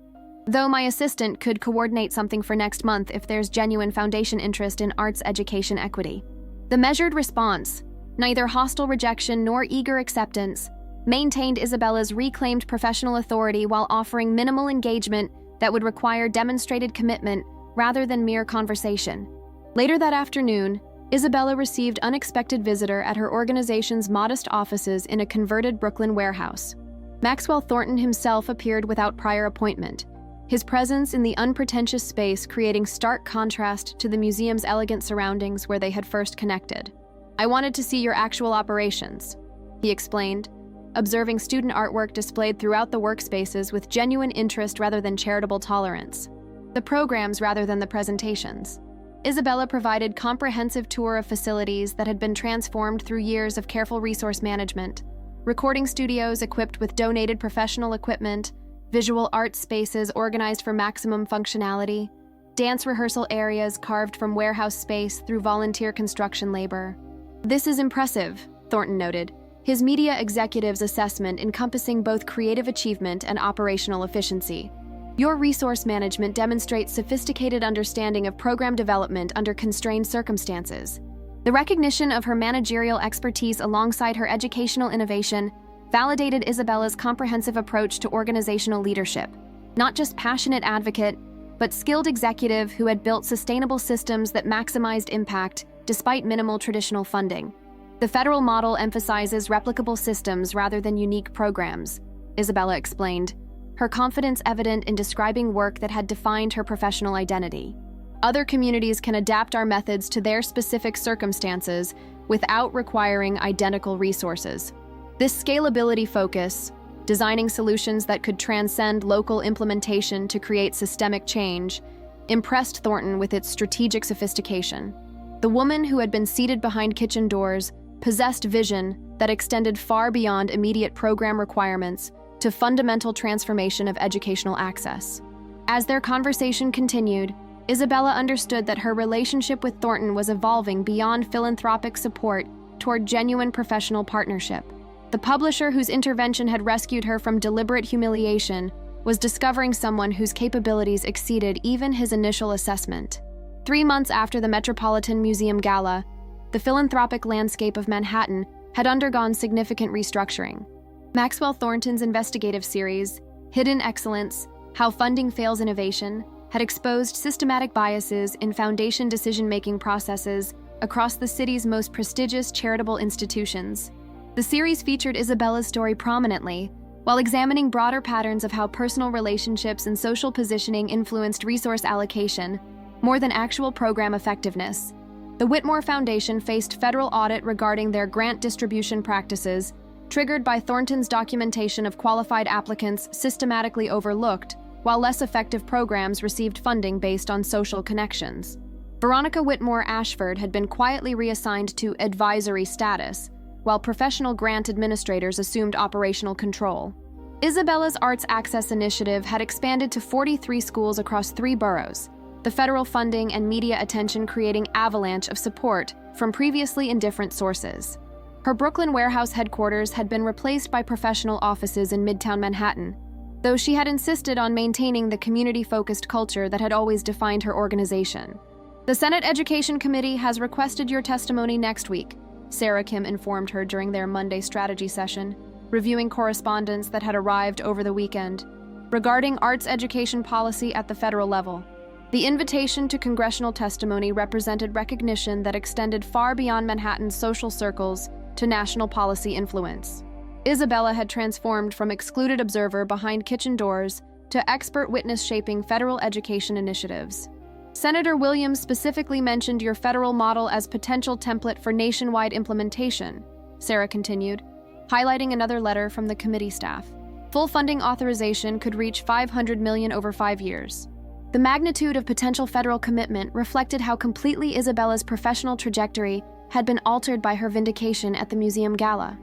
"though my assistant could coordinate something for next month if there's genuine foundation interest in arts education equity." The measured response, neither hostile rejection nor eager acceptance, maintained Isabella's reclaimed professional authority while offering minimal engagement that would require demonstrated commitment rather than mere conversation. Later that afternoon, Isabella received an unexpected visitor at her organization's modest offices in a converted Brooklyn warehouse. Maxwell Thornton himself appeared without prior appointment, his presence in the unpretentious space creating stark contrast to the museum's elegant surroundings where they had first connected. "I wanted to see your actual operations," he explained, observing student artwork displayed throughout the workspaces with genuine interest rather than charitable tolerance. The programs rather than the presentations. Isabella provided comprehensive tour of facilities that had been transformed through years of careful resource management, recording studios equipped with donated professional equipment, visual arts spaces organized for maximum functionality, dance rehearsal areas carved from warehouse space through volunteer construction labor. "This is impressive," Thornton noted, his media executive's assessment encompassing both creative achievement and operational efficiency. "Your resource management demonstrates sophisticated understanding of program development under constrained circumstances." The recognition of her managerial expertise alongside her educational innovation validated Isabella's comprehensive approach to organizational leadership. Not just passionate advocate, but skilled executive who had built sustainable systems that maximized impact despite minimal traditional funding. "The federal model emphasizes replicable systems rather than unique programs," Isabella explained, her confidence evident in describing work that had defined her professional identity. "Other communities can adapt our methods to their specific circumstances without requiring identical resources. This scalability focus, designing solutions that could transcend local implementation to create systemic change, impressed Thornton with its strategic sophistication. The woman who had been seated behind kitchen doors possessed vision that extended far beyond immediate program requirements to fundamental transformation of educational access. As their conversation continued, Isabella understood that her relationship with Thornton was evolving beyond philanthropic support toward genuine professional partnership. The publisher whose intervention had rescued her from deliberate humiliation was discovering someone whose capabilities exceeded even his initial assessment. 3 months after the Metropolitan Museum Gala, the philanthropic landscape of Manhattan had undergone significant restructuring. Maxwell Thornton's investigative series, Hidden Excellence: How Funding Fails Innovation, had exposed systematic biases in foundation decision-making processes across the city's most prestigious charitable institutions. The series featured Isabella's story prominently, while examining broader patterns of how personal relationships and social positioning influenced resource allocation more than actual program effectiveness. The Whitmore Foundation faced federal audit regarding their grant distribution practices, triggered by Thornton's documentation of qualified applicants systematically overlooked, while less effective programs received funding based on social connections. Veronica Whitmore Ashford had been quietly reassigned to advisory status, while professional grant administrators assumed operational control. Isabella's Arts Access Initiative had expanded to 43 schools across 3 boroughs, the federal funding and media attention creating avalanche of support from previously indifferent sources. Her Brooklyn warehouse headquarters had been replaced by professional offices in Midtown Manhattan, though she had insisted on maintaining the community-focused culture that had always defined her organization. "The Senate Education Committee has requested your testimony next week," Sarah Kim informed her during their Monday strategy session, reviewing correspondence that had arrived over the weekend regarding arts education policy at the federal level. The invitation to congressional testimony represented recognition that extended far beyond Manhattan's social circles to national policy influence. Isabella had transformed from excluded observer behind kitchen doors to expert witness shaping federal education initiatives. "Senator Williams specifically mentioned your federal model as potential template for nationwide implementation," Sarah continued, highlighting another letter from the committee staff. Full funding authorization could reach $500 million over 5 years. The magnitude of potential federal commitment reflected how completely Isabella's professional trajectory had been altered by her vindication at the museum gala.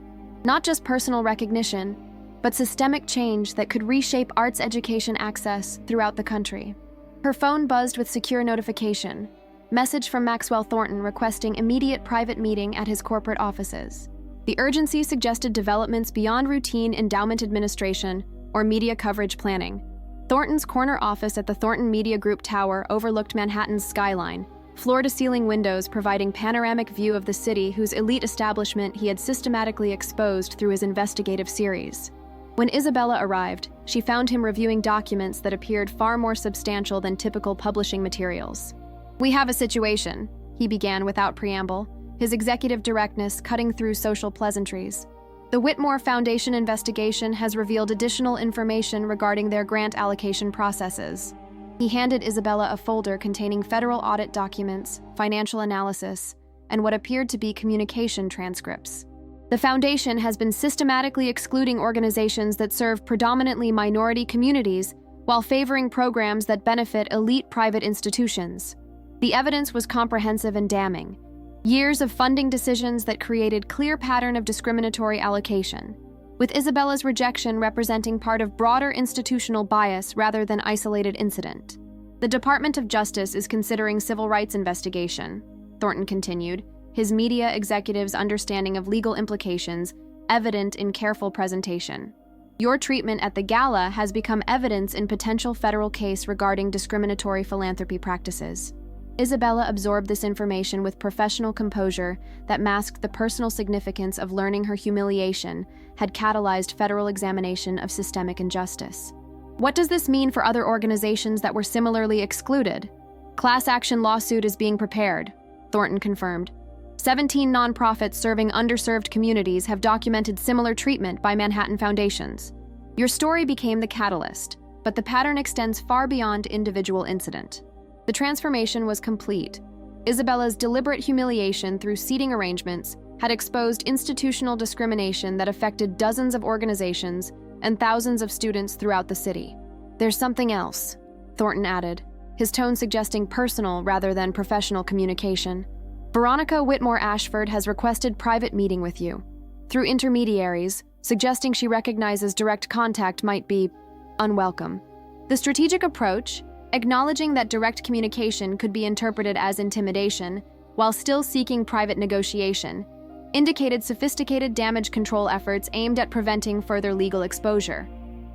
Not just personal recognition, but systemic change that could reshape arts education access throughout the country. Her phone buzzed with secure notification. Message from Maxwell Thornton requesting immediate private meeting at his corporate offices. The urgency suggested developments beyond routine endowment administration or media coverage planning. Thornton's corner office at the Thornton Media Group Tower overlooked Manhattan's skyline, floor-to-ceiling windows providing panoramic view of the city whose elite establishment he had systematically exposed through his investigative series. When Isabella arrived, she found him reviewing documents that appeared far more substantial than typical publishing materials. "We have a situation," he began without preamble, his executive directness cutting through social pleasantries. "The Whitmore Foundation investigation has revealed additional information regarding their grant allocation processes." He handed Isabella a folder containing federal audit documents, financial analysis, and what appeared to be communication transcripts. "The foundation has been systematically excluding organizations that serve predominantly minority communities while favoring programs that benefit elite private institutions. The evidence was comprehensive and damning. Years of funding decisions that created clear pattern of discriminatory allocation, with Isabella's rejection representing part of broader institutional bias rather than isolated incident. The Department of Justice is considering civil rights investigation," Thornton continued, his media executive's understanding of legal implications evident in careful presentation. "Your treatment at the gala has become evidence in potential federal case regarding discriminatory philanthropy practices." Isabella absorbed this information with professional composure that masked the personal significance of learning her humiliation had catalyzed federal examination of systemic injustice. "What does this mean for other organizations that were similarly excluded?" "Class action lawsuit is being prepared," Thornton confirmed. 17 nonprofits serving underserved communities have documented similar treatment by Manhattan foundations. Your story became the catalyst, but the pattern extends far beyond individual incident. The transformation was complete. Isabella's deliberate humiliation through seating arrangements had exposed institutional discrimination that affected dozens of organizations and thousands of students throughout the city. "There's something else," Thornton added, his tone suggesting personal rather than professional communication. "Veronica Whitmore Ashford has requested private meeting with you, through intermediaries, suggesting she recognizes direct contact might be unwelcome. The strategic approach, acknowledging that direct communication could be interpreted as intimidation while still seeking private negotiation, indicated sophisticated damage control efforts aimed at preventing further legal exposure.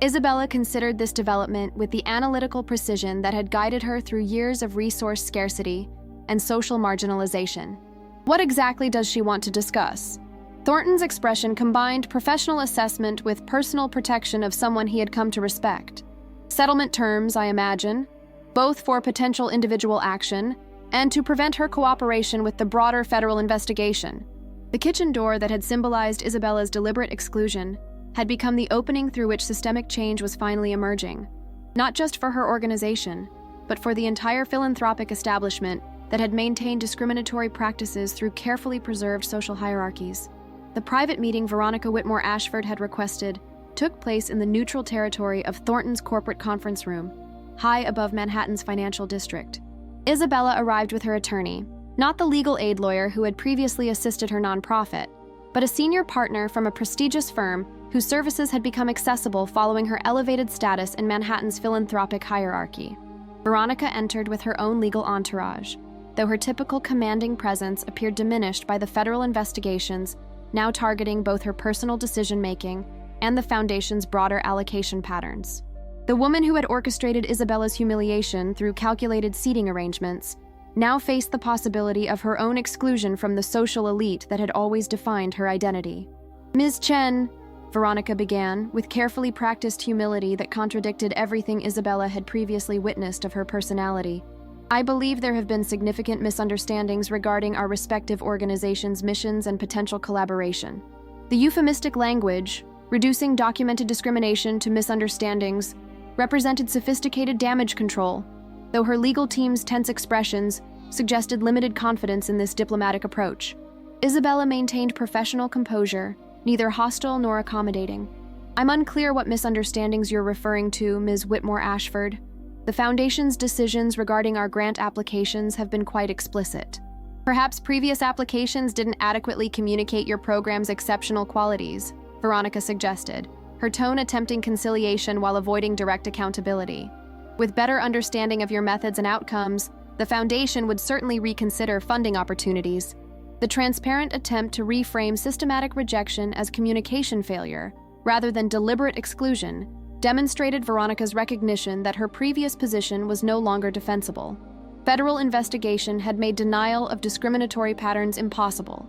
Isabella considered this development with the analytical precision that had guided her through years of resource scarcity and social marginalization. "What exactly does she want to discuss?" Thornton's expression combined professional assessment with personal protection of someone he had come to respect. "Settlement terms, I imagine, both for potential individual action and to prevent her cooperation with the broader federal investigation." The kitchen door that had symbolized Isabella's deliberate exclusion had become the opening through which systemic change was finally emerging, not just for her organization, but for the entire philanthropic establishment that had maintained discriminatory practices through carefully preserved social hierarchies. The private meeting Veronica Whitmore Ashford had requested took place in the neutral territory of Thornton's corporate conference room, high above Manhattan's financial district. Isabella arrived with her attorney, not the legal aid lawyer who had previously assisted her nonprofit, but a senior partner from a prestigious firm whose services had become accessible following her elevated status in Manhattan's philanthropic hierarchy. Veronica entered with her own legal entourage, though her typical commanding presence appeared diminished by the federal investigations now targeting both her personal decision-making and the foundation's broader allocation patterns. The woman who had orchestrated Isabella's humiliation through calculated seating arrangements now faced the possibility of her own exclusion from the social elite that had always defined her identity. "Ms. Chen," Veronica began, with carefully practiced humility that contradicted everything Isabella had previously witnessed of her personality, "I believe there have been significant misunderstandings regarding our respective organizations' missions and potential collaboration. The euphemistic language, reducing documented discrimination to misunderstandings, represented sophisticated damage control, though her legal team's tense expressions suggested limited confidence in this diplomatic approach." Isabella maintained professional composure, neither hostile nor accommodating. "I'm unclear what misunderstandings you're referring to, Ms. Whitmore Ashford. The Foundation's decisions regarding our grant applications have been quite explicit. Perhaps previous applications didn't adequately communicate your program's exceptional qualities," Veronica suggested, her tone attempting conciliation while avoiding direct accountability. "With better understanding of your methods and outcomes, the Foundation would certainly reconsider funding opportunities." The transparent attempt to reframe systematic rejection as communication failure, rather than deliberate exclusion, demonstrated Veronica's recognition that her previous position was no longer defensible. Federal investigation had made denial of discriminatory patterns impossible.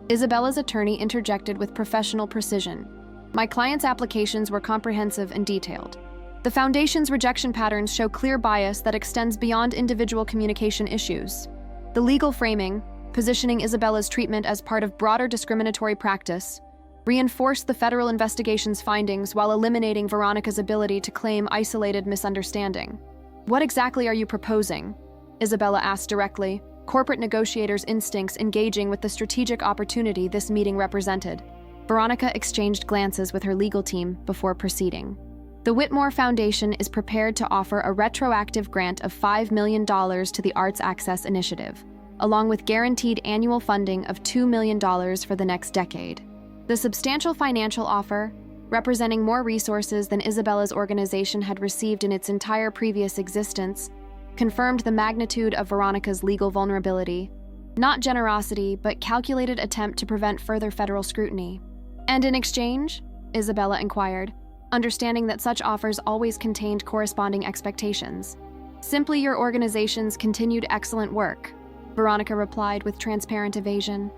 Isabella's attorney interjected with professional precision. "My client's applications were comprehensive and detailed. The Foundation's rejection patterns show clear bias that extends beyond individual communication issues. The legal framing, positioning Isabella's treatment as part of broader discriminatory practice, reinforced the federal investigation's findings while eliminating Veronica's ability to claim isolated misunderstanding." "What exactly are you proposing?" Isabella asked directly, corporate negotiators' instincts engaging with the strategic opportunity this meeting represented. Veronica exchanged glances with her legal team before proceeding. "The Whitmore Foundation is prepared to offer a retroactive grant of $5 million to the Arts Access Initiative, along with guaranteed annual funding of $2 million for the next decade." The substantial financial offer, representing more resources than Isabella's organization had received in its entire previous existence, confirmed the magnitude of Veronica's legal vulnerability. Not generosity, but calculated attempt to prevent further federal scrutiny. "And in exchange?" Isabella inquired, understanding that such offers always contained corresponding expectations. "Simply your organization's continued excellent work," Veronica replied with transparent evasion.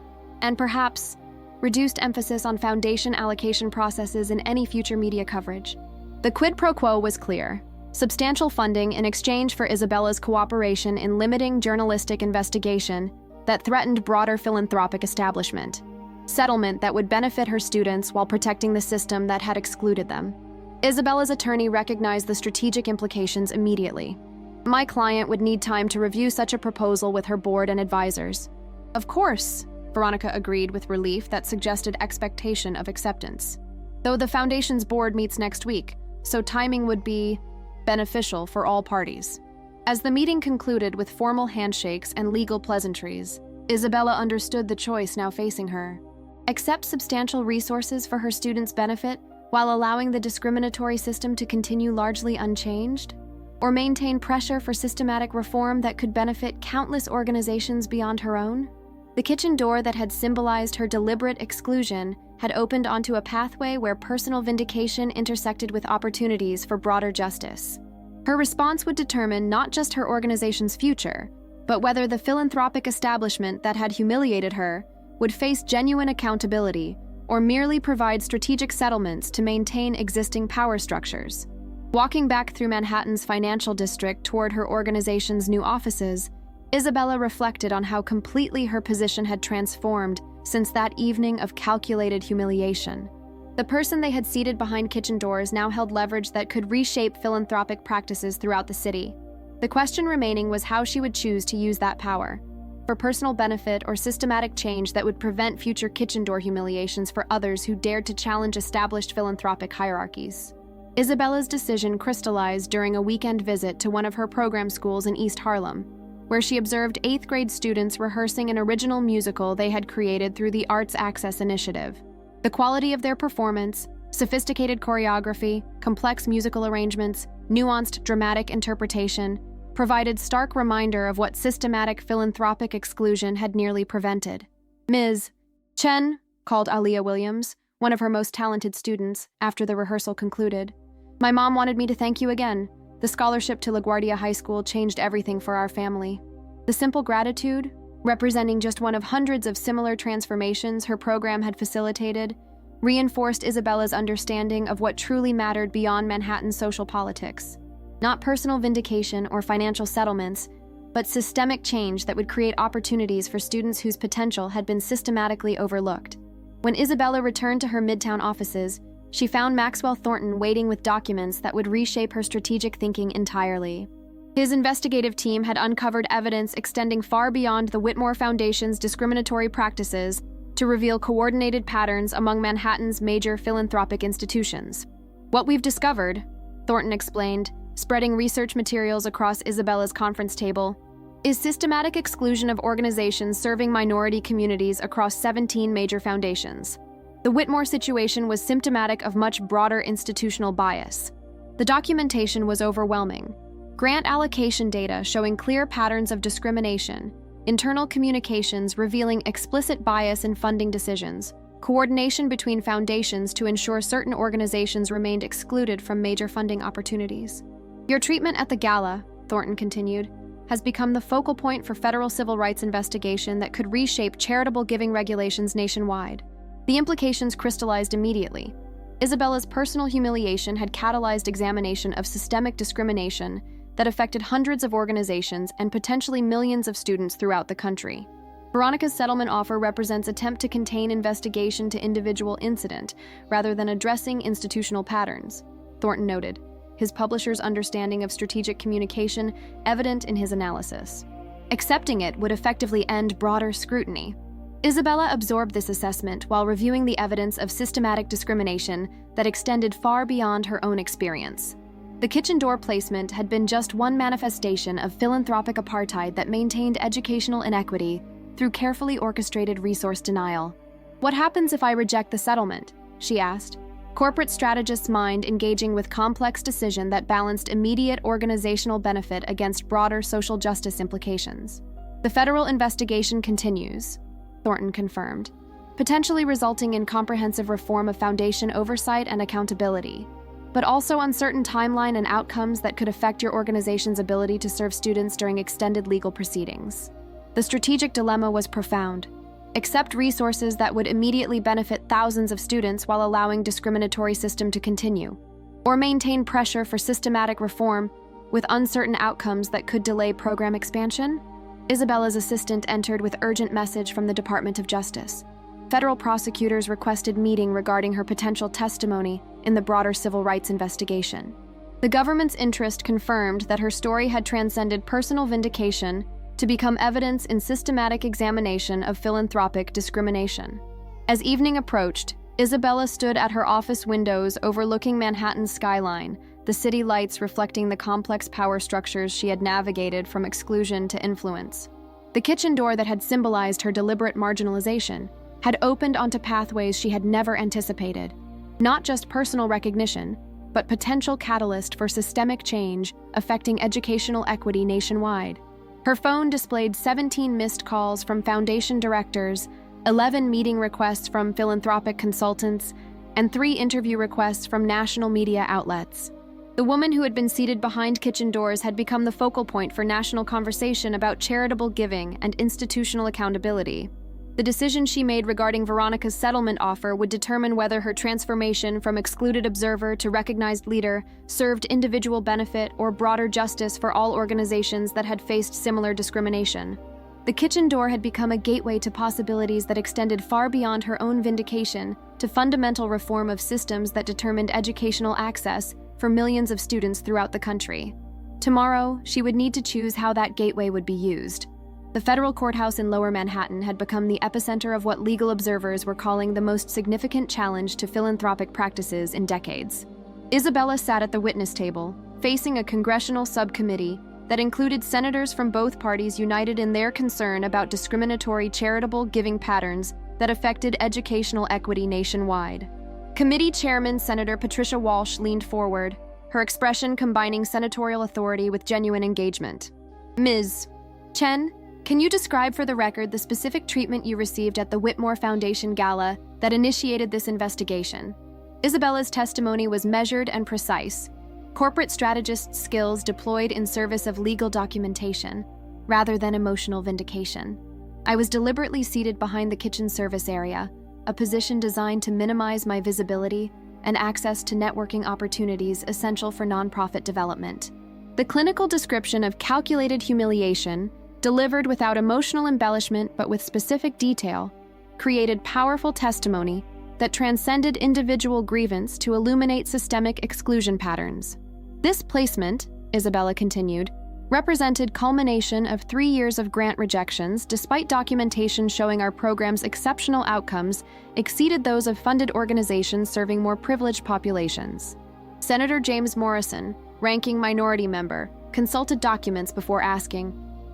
"And perhaps reduced emphasis on Foundation allocation processes in any future media coverage." The quid pro quo was clear. Substantial funding in exchange for Isabella's cooperation in limiting journalistic investigation that threatened broader philanthropic establishment. Settlement that would benefit her students while protecting the system that had excluded them. Isabella's attorney recognized the strategic implications immediately. "My client would need time to review such a proposal with her board and advisors." "Of course," Veronica agreed with relief that suggested expectation of acceptance. "Though the Foundation's board meets next week, so timing would be beneficial for all parties." As the meeting concluded with formal handshakes and legal pleasantries, Isabella understood the choice now facing her. Accept substantial resources for her students' benefit while allowing the discriminatory system to continue largely unchanged? Or maintain pressure for systematic reform that could benefit countless organizations beyond her own? The kitchen door that had symbolized her deliberate exclusion had opened onto a pathway where personal vindication intersected with opportunities for broader justice. Her response would determine not just her organization's future, but whether the philanthropic establishment that had humiliated her would face genuine accountability or merely provide strategic settlements to maintain existing power structures. Walking back through Manhattan's financial district toward her organization's new offices, Isabella reflected on how completely her position had transformed since that evening of calculated humiliation. The person they had seated behind kitchen doors now held leverage that could reshape philanthropic practices throughout the city. The question remaining was how she would choose to use that power, for personal benefit or systematic change that would prevent future kitchen door humiliations for others who dared to challenge established philanthropic hierarchies. Isabella's decision crystallized during a weekend visit to one of her program schools in East Harlem, where she observed 8th grade students rehearsing an original musical they had created through the Arts Access Initiative. The quality of their performance, sophisticated choreography, complex musical arrangements, nuanced dramatic interpretation, provided stark reminder of what systematic philanthropic exclusion had nearly prevented. "Ms. Chen," called Aaliyah Williams, one of her most talented students, after the rehearsal concluded. My mom wanted me to thank you again. The scholarship to LaGuardia High School changed everything for our family. The simple gratitude, representing just one of hundreds of similar transformations her program had facilitated, reinforced Isabella's understanding of what truly mattered beyond Manhattan's social politics. Not personal vindication or financial settlements, but systemic change that would create opportunities for students whose potential had been systematically overlooked. When Isabella returned to her Midtown offices, she found Maxwell Thornton waiting with documents that would reshape her strategic thinking entirely. His investigative team had uncovered evidence extending far beyond the Whitmore Foundation's discriminatory practices to reveal coordinated patterns among Manhattan's major philanthropic institutions. What we've discovered, Thornton explained, spreading research materials across Isabella's conference table, is systematic exclusion of organizations serving minority communities across 17 major foundations. The Whitmore situation was symptomatic of much broader institutional bias. The documentation was overwhelming. Grant allocation data showing clear patterns of discrimination, internal communications revealing explicit bias in funding decisions, coordination between foundations to ensure certain organizations remained excluded from major funding opportunities. Your treatment at the gala, Thornton continued, has become the focal point for federal civil rights investigation that could reshape charitable giving regulations nationwide. The implications crystallized immediately. Isabella's personal humiliation had catalyzed examination of systemic discrimination that affected hundreds of organizations and potentially millions of students throughout the country. Veronica's settlement offer represents an attempt to contain investigation to individual incident rather than addressing institutional patterns, Thornton noted, his publisher's understanding of strategic communication evident in his analysis. Accepting it would effectively end broader scrutiny. Isabella absorbed this assessment while reviewing the evidence of systematic discrimination that extended far beyond her own experience. The kitchen door placement had been just one manifestation of philanthropic apartheid that maintained educational inequity through carefully orchestrated resource denial. What happens if I reject the settlement? She asked. Corporate strategists' mind engaging with complex decision that balanced immediate organizational benefit against broader social justice implications. The federal investigation continues, Thornton confirmed, potentially resulting in comprehensive reform of foundation oversight and accountability, but also uncertain timeline and outcomes that could affect your organization's ability to serve students during extended legal proceedings. The strategic dilemma was profound. Accept resources that would immediately benefit thousands of students while allowing discriminatory system to continue, or maintain pressure for systematic reform with uncertain outcomes that could delay program expansion? Isabella's assistant entered with urgent message from the Department of Justice. Federal prosecutors requested meeting regarding her potential testimony in the broader civil rights investigation. The government's interest confirmed that her story had transcended personal vindication to become evidence in systematic examination of philanthropic discrimination. As evening approached, Isabella stood at her office windows overlooking Manhattan's skyline, the city lights reflecting the complex power structures she had navigated from exclusion to influence. The kitchen door that had symbolized her deliberate marginalization had opened onto pathways she had never anticipated. Not just personal recognition, but potential catalyst for systemic change affecting educational equity nationwide. Her phone displayed 17 missed calls from foundation directors, 11 meeting requests from philanthropic consultants, and 3 interview requests from national media outlets. The woman who had been seated behind kitchen doors had become the focal point for national conversation about charitable giving and institutional accountability. The decision she made regarding Veronica's settlement offer would determine whether her transformation from excluded observer to recognized leader served individual benefit or broader justice for all organizations that had faced similar discrimination. The kitchen door had become a gateway to possibilities that extended far beyond her own vindication to fundamental reform of systems that determined educational access for millions of students throughout the country. Tomorrow, she would need to choose how that gateway would be used. The federal courthouse in Lower Manhattan had become the epicenter of what legal observers were calling the most significant challenge to philanthropic practices in decades. Isabella sat at the witness table, facing a congressional subcommittee that included senators from both parties united in their concern about discriminatory charitable giving patterns that affected educational equity nationwide. Committee Chairman Senator Patricia Walsh leaned forward, her expression combining senatorial authority with genuine engagement. Ms. Chen, can you describe for the record the specific treatment you received at the Whitmore Foundation Gala that initiated this investigation? Isabella's testimony was measured and precise, corporate strategist skills deployed in service of legal documentation, rather than emotional vindication. I was deliberately seated behind the kitchen service area, a position designed to minimize my visibility and access to networking opportunities essential for nonprofit development. The clinical description of calculated humiliation, delivered without emotional embellishment but with specific detail, created powerful testimony that transcended individual grievance to illuminate systemic exclusion patterns. This placement, Isabella continued, represented culmination of 3 years of grant rejections despite documentation showing our program's exceptional outcomes exceeded those of funded organizations serving more privileged populations. Senator James Morrison, ranking minority member, consulted documents before asking,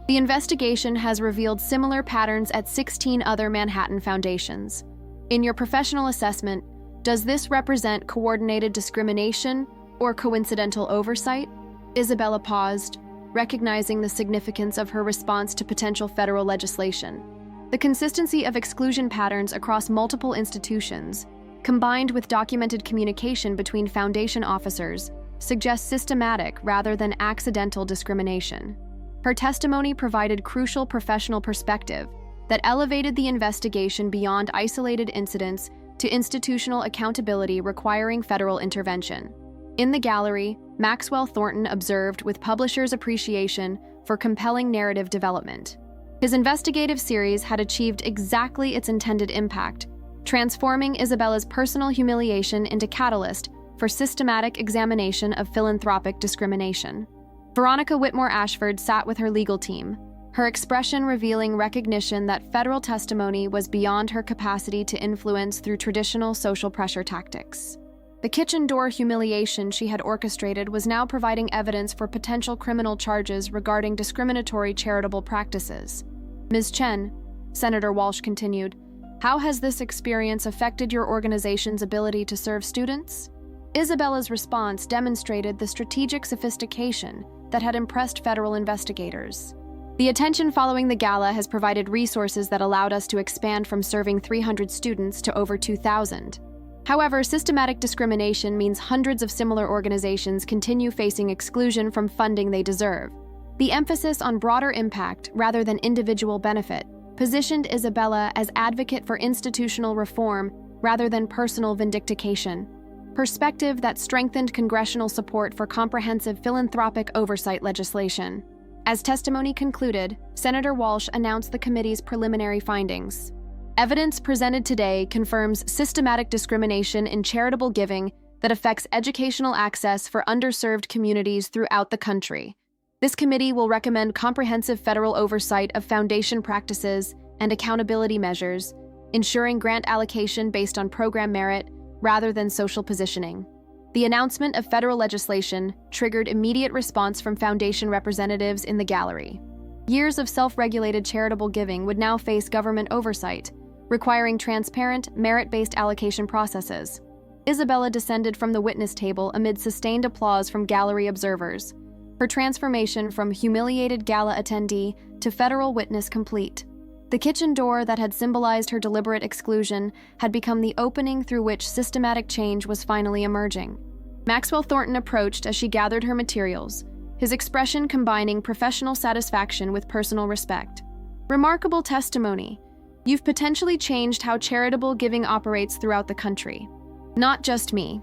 "The investigation has revealed similar patterns at 16 other Manhattan foundations. In your professional assessment, does this represent coordinated discrimination or coincidental oversight?" Isabella paused, recognizing the significance of her response to potential federal legislation. The consistency of exclusion patterns across multiple institutions, combined with documented communication between foundation officers, suggests systematic rather than accidental discrimination. Her testimony provided crucial professional perspective that elevated the investigation beyond isolated incidents to institutional accountability requiring federal intervention. In the gallery, Maxwell Thornton observed with publisher's appreciation for compelling narrative development. His investigative series had achieved exactly its intended impact, transforming Isabella's personal humiliation into catalyst for systematic examination of philanthropic discrimination. Veronica Whitmore Ashford sat with her legal team, her expression revealing recognition that federal testimony was beyond her capacity to influence through traditional social pressure tactics. The kitchen door humiliation she had orchestrated was now providing evidence for potential criminal charges regarding discriminatory charitable practices. "Ms. Chen," Senator Walsh continued, "how has this experience affected your organization's ability to serve students?" Isabella's response demonstrated the strategic sophistication that had impressed federal investigators. "The attention following the gala has provided resources that allowed us to expand from serving 300 students to over 2,000. However, systematic discrimination means hundreds of similar organizations continue facing exclusion from funding they deserve. The emphasis on broader impact rather than individual benefit positioned Isabella as advocate for institutional reform rather than personal vindication, perspective that strengthened congressional support for comprehensive philanthropic oversight legislation. As testimony concluded, Senator Walsh announced the committee's preliminary findings. Evidence presented today confirms systematic discrimination in charitable giving that affects educational access for underserved communities throughout the country. This committee will recommend comprehensive federal oversight of foundation practices and accountability measures, ensuring grant allocation based on program merit rather than social positioning. The announcement of federal legislation triggered immediate response from foundation representatives in the gallery. Years of self-regulated charitable giving would now face government oversight, requiring transparent, merit-based allocation processes. Isabella descended from the witness table amid sustained applause from gallery observers. Her transformation from humiliated gala attendee to federal witness complete. The kitchen door that had symbolized her deliberate exclusion had become the opening through which systematic change was finally emerging. Maxwell Thornton approached as she gathered her materials, his expression combining professional satisfaction with personal respect. "Remarkable testimony. You've potentially changed how charitable giving operates throughout the country." "Not just me,"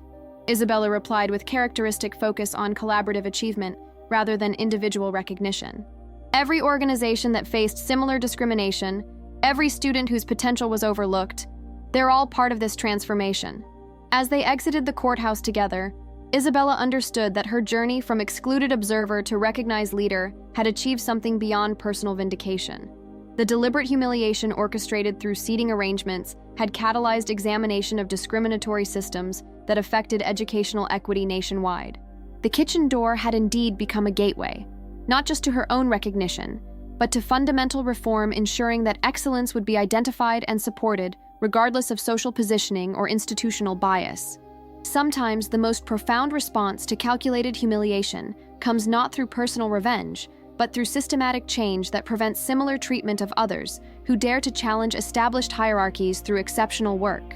Isabella replied with characteristic focus on collaborative achievement rather than individual recognition. "Every organization that faced similar discrimination, every student whose potential was overlooked, they're all part of this transformation." As they exited the courthouse together, Isabella understood that her journey from excluded observer to recognized leader had achieved something beyond personal vindication. The deliberate humiliation orchestrated through seating arrangements had catalyzed examination of discriminatory systems that affected educational equity nationwide. The kitchen door had indeed become a gateway, not just to her own recognition, but to fundamental reform ensuring that excellence would be identified and supported regardless of social positioning or institutional bias. Sometimes the most profound response to calculated humiliation comes not through personal revenge, but through systematic change that prevents similar treatment of others who dare to challenge established hierarchies through exceptional work.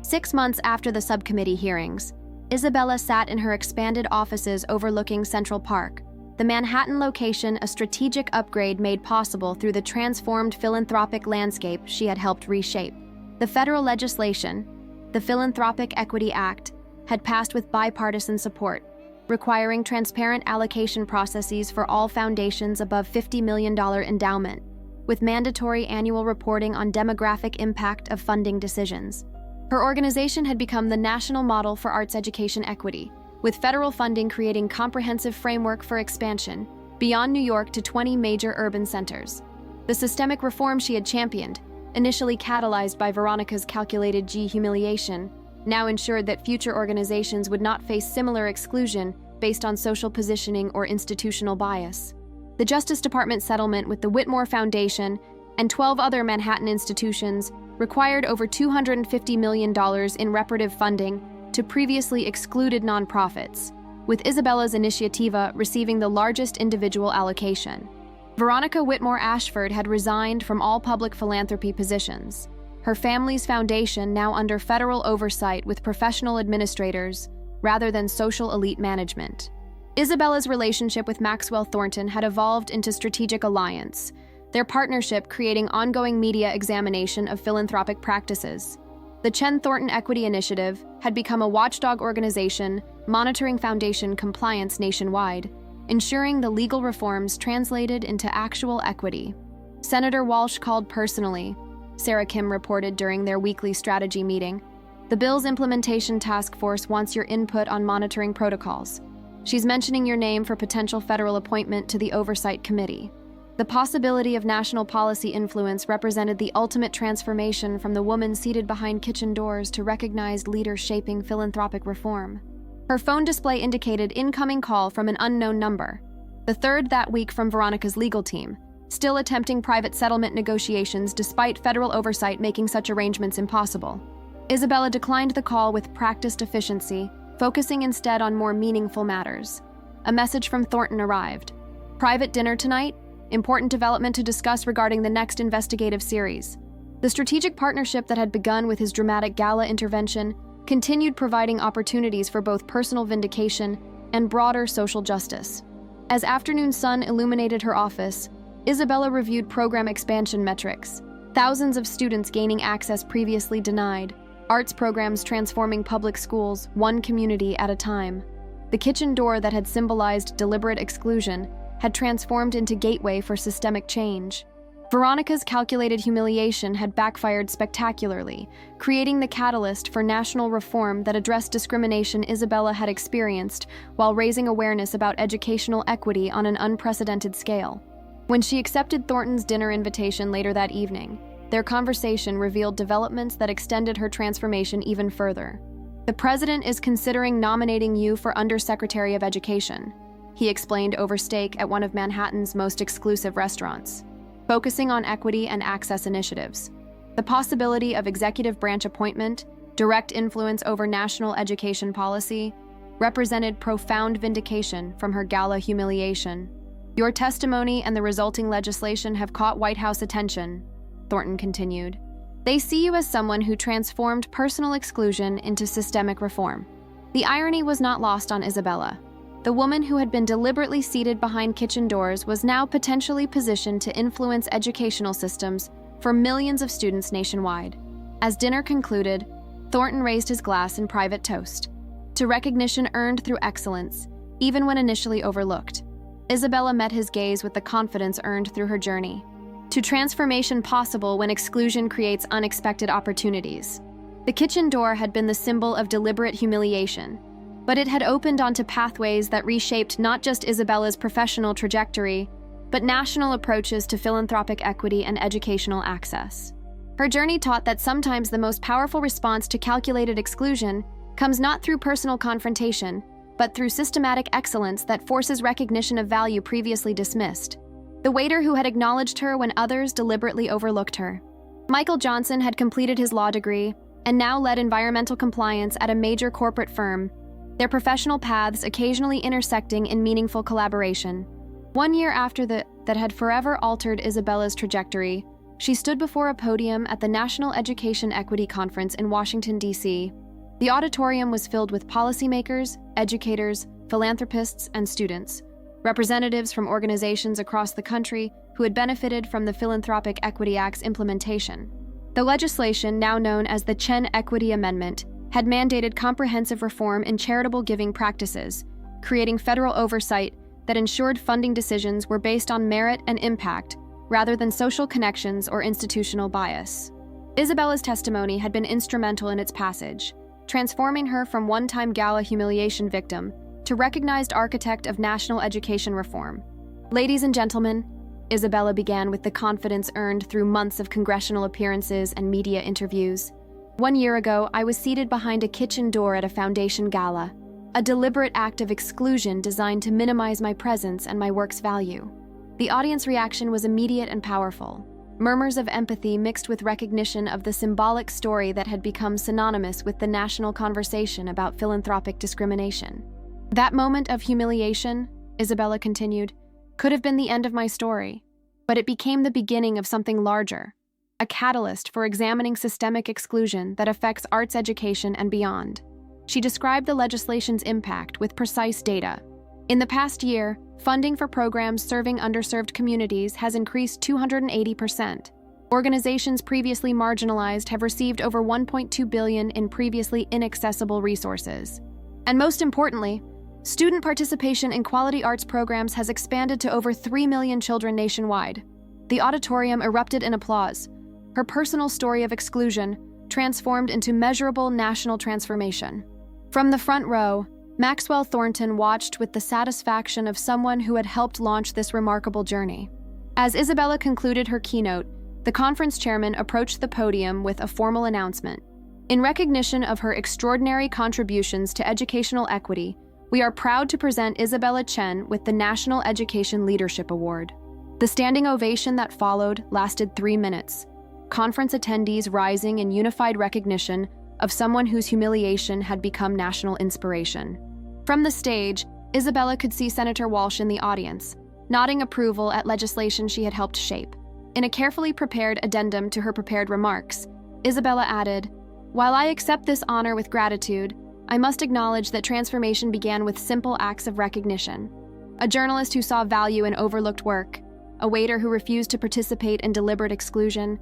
6 months after the subcommittee hearings, Isabella sat in her expanded offices overlooking Central Park, the Manhattan location a strategic upgrade made possible through the transformed philanthropic landscape she had helped reshape. The federal legislation, the Philanthropic Equity Act, had passed with bipartisan support, requiring transparent allocation processes for all foundations above $50 million endowment, with mandatory annual reporting on demographic impact of funding decisions. Her organization had become the national model for arts education equity, with federal funding creating comprehensive framework for expansion beyond New York to 20 major urban centers. The systemic reform she had championed, initially catalyzed by Veronica's calculated G humiliation, now ensured that future organizations would not face similar exclusion based on social positioning or institutional bias. The Justice Department settlement with the Whitmore Foundation and 12 other Manhattan institutions required over $250 million in reparative funding to previously excluded nonprofits, with Isabella's initiativa receiving the largest individual allocation. Veronica Whitmore Ashford had resigned from all public philanthropy positions, her family's foundation now under federal oversight with professional administrators rather than social elite management. Isabella's relationship with Maxwell Thornton had evolved into strategic alliance, their partnership creating ongoing media examination of philanthropic practices. The Chen Thornton Equity Initiative had become a watchdog organization monitoring foundation compliance nationwide, ensuring the legal reforms translated into actual equity. Senator Walsh called personally, Sarah Kim reported during their weekly strategy meeting. The bill's implementation task force wants your input on monitoring protocols. She's mentioning your name for potential federal appointment to the Oversight Committee. The possibility of national policy influence represented the ultimate transformation from the woman seated behind kitchen doors to recognized leader shaping philanthropic reform. Her phone display indicated incoming call from an unknown number, the third that week from Veronica's legal team, still attempting private settlement negotiations despite federal oversight making such arrangements impossible. Isabella declined the call with practiced efficiency, focusing instead on more meaningful matters. A message from Thornton arrived. Private dinner tonight? Important development to discuss regarding the next investigative series. The strategic partnership that had begun with his dramatic gala intervention continued providing opportunities for both personal vindication and broader social justice. As afternoon sun illuminated her office, Isabella reviewed program expansion metrics. Thousands of students gaining access previously denied, arts programs transforming public schools one community at a time. The kitchen door that had symbolized deliberate exclusion had transformed into gateway for systemic change. Veronica's calculated humiliation had backfired spectacularly, creating the catalyst for national reform that addressed discrimination Isabella had experienced while raising awareness about educational equity on an unprecedented scale. When she accepted Thornton's dinner invitation later that evening, their conversation revealed developments that extended her transformation even further. "The president is considering nominating you for Undersecretary of Education," he explained over steak at one of Manhattan's most exclusive restaurants, focusing on equity and access initiatives. The possibility of executive branch appointment, direct influence over national education policy, represented profound vindication from her gala humiliation. "Your testimony and the resulting legislation have caught White House attention," Thornton continued. "They see you as someone who transformed personal exclusion into systemic reform." The irony was not lost on Isabella. The woman who had been deliberately seated behind kitchen doors was now potentially positioned to influence educational systems for millions of students nationwide. As dinner concluded, Thornton raised his glass in private toast to recognition earned through excellence, even when initially overlooked. Isabella met his gaze with the confidence earned through her journey to transformation possible when exclusion creates unexpected opportunities. The kitchen door had been the symbol of deliberate humiliation, but it had opened onto pathways that reshaped not just Isabella's professional trajectory, but national approaches to philanthropic equity and educational access. Her journey taught that sometimes the most powerful response to calculated exclusion comes not through personal confrontation, but through systematic excellence that forces recognition of value previously dismissed. The waiter who had acknowledged her when others deliberately overlooked her. Michael Johnson had completed his law degree and now led environmental compliance at a major corporate firm, their professional paths occasionally intersecting in meaningful collaboration. 1 year after that had forever altered Isabella's trajectory, She stood before a podium at the National Education Equity Conference in Washington, D.C. The auditorium was filled with policymakers, educators, philanthropists, and students, representatives from organizations across the country who had benefited from the Philanthropic Equity Act's implementation. The legislation, now known as the Chen Equity Amendment, had mandated comprehensive reform in charitable giving practices, creating federal oversight that ensured funding decisions were based on merit and impact rather than social connections or institutional bias. Isabella's testimony had been instrumental in its passage, transforming her from one-time gala humiliation victim to recognized architect of national education reform. Ladies and gentlemen, Isabella began with the confidence earned through months of congressional appearances and media interviews. 1 year ago, I was seated behind a kitchen door at a foundation gala, a deliberate act of exclusion designed to minimize my presence and my work's value. The audience reaction was immediate and powerful. Murmurs of empathy mixed with recognition of the symbolic story that had become synonymous with the national conversation about philanthropic discrimination. That moment of humiliation, Isabella continued, could have been the end of my story, but it became the beginning of something larger, a catalyst for examining systemic exclusion that affects arts education and beyond. She described the legislation's impact with precise data. In the past year, funding for programs serving underserved communities has increased 280%. Organizations previously marginalized have received over $1.2 billion in previously inaccessible resources. And most importantly, student participation in quality arts programs has expanded to over 3 million children nationwide. The auditorium erupted in applause. Her personal story of exclusion transformed into measurable national transformation. From the front row, Maxwell Thornton watched with the satisfaction of someone who had helped launch this remarkable journey. As Isabella concluded her keynote, the conference chairman approached the podium with a formal announcement. In recognition of her extraordinary contributions to educational equity, we are proud to present Isabella Chen with the National Education Leadership Award. The standing ovation that followed lasted 3 minutes, conference attendees rising in unified recognition of someone whose humiliation had become national inspiration. From the stage, Isabella could see Senator Walsh in the audience, nodding approval at legislation she had helped shape. In a carefully prepared addendum to her prepared remarks, Isabella added, "While I accept this honor with gratitude, I must acknowledge that transformation began with simple acts of recognition. A journalist who saw value in overlooked work, a waiter who refused to participate in deliberate exclusion,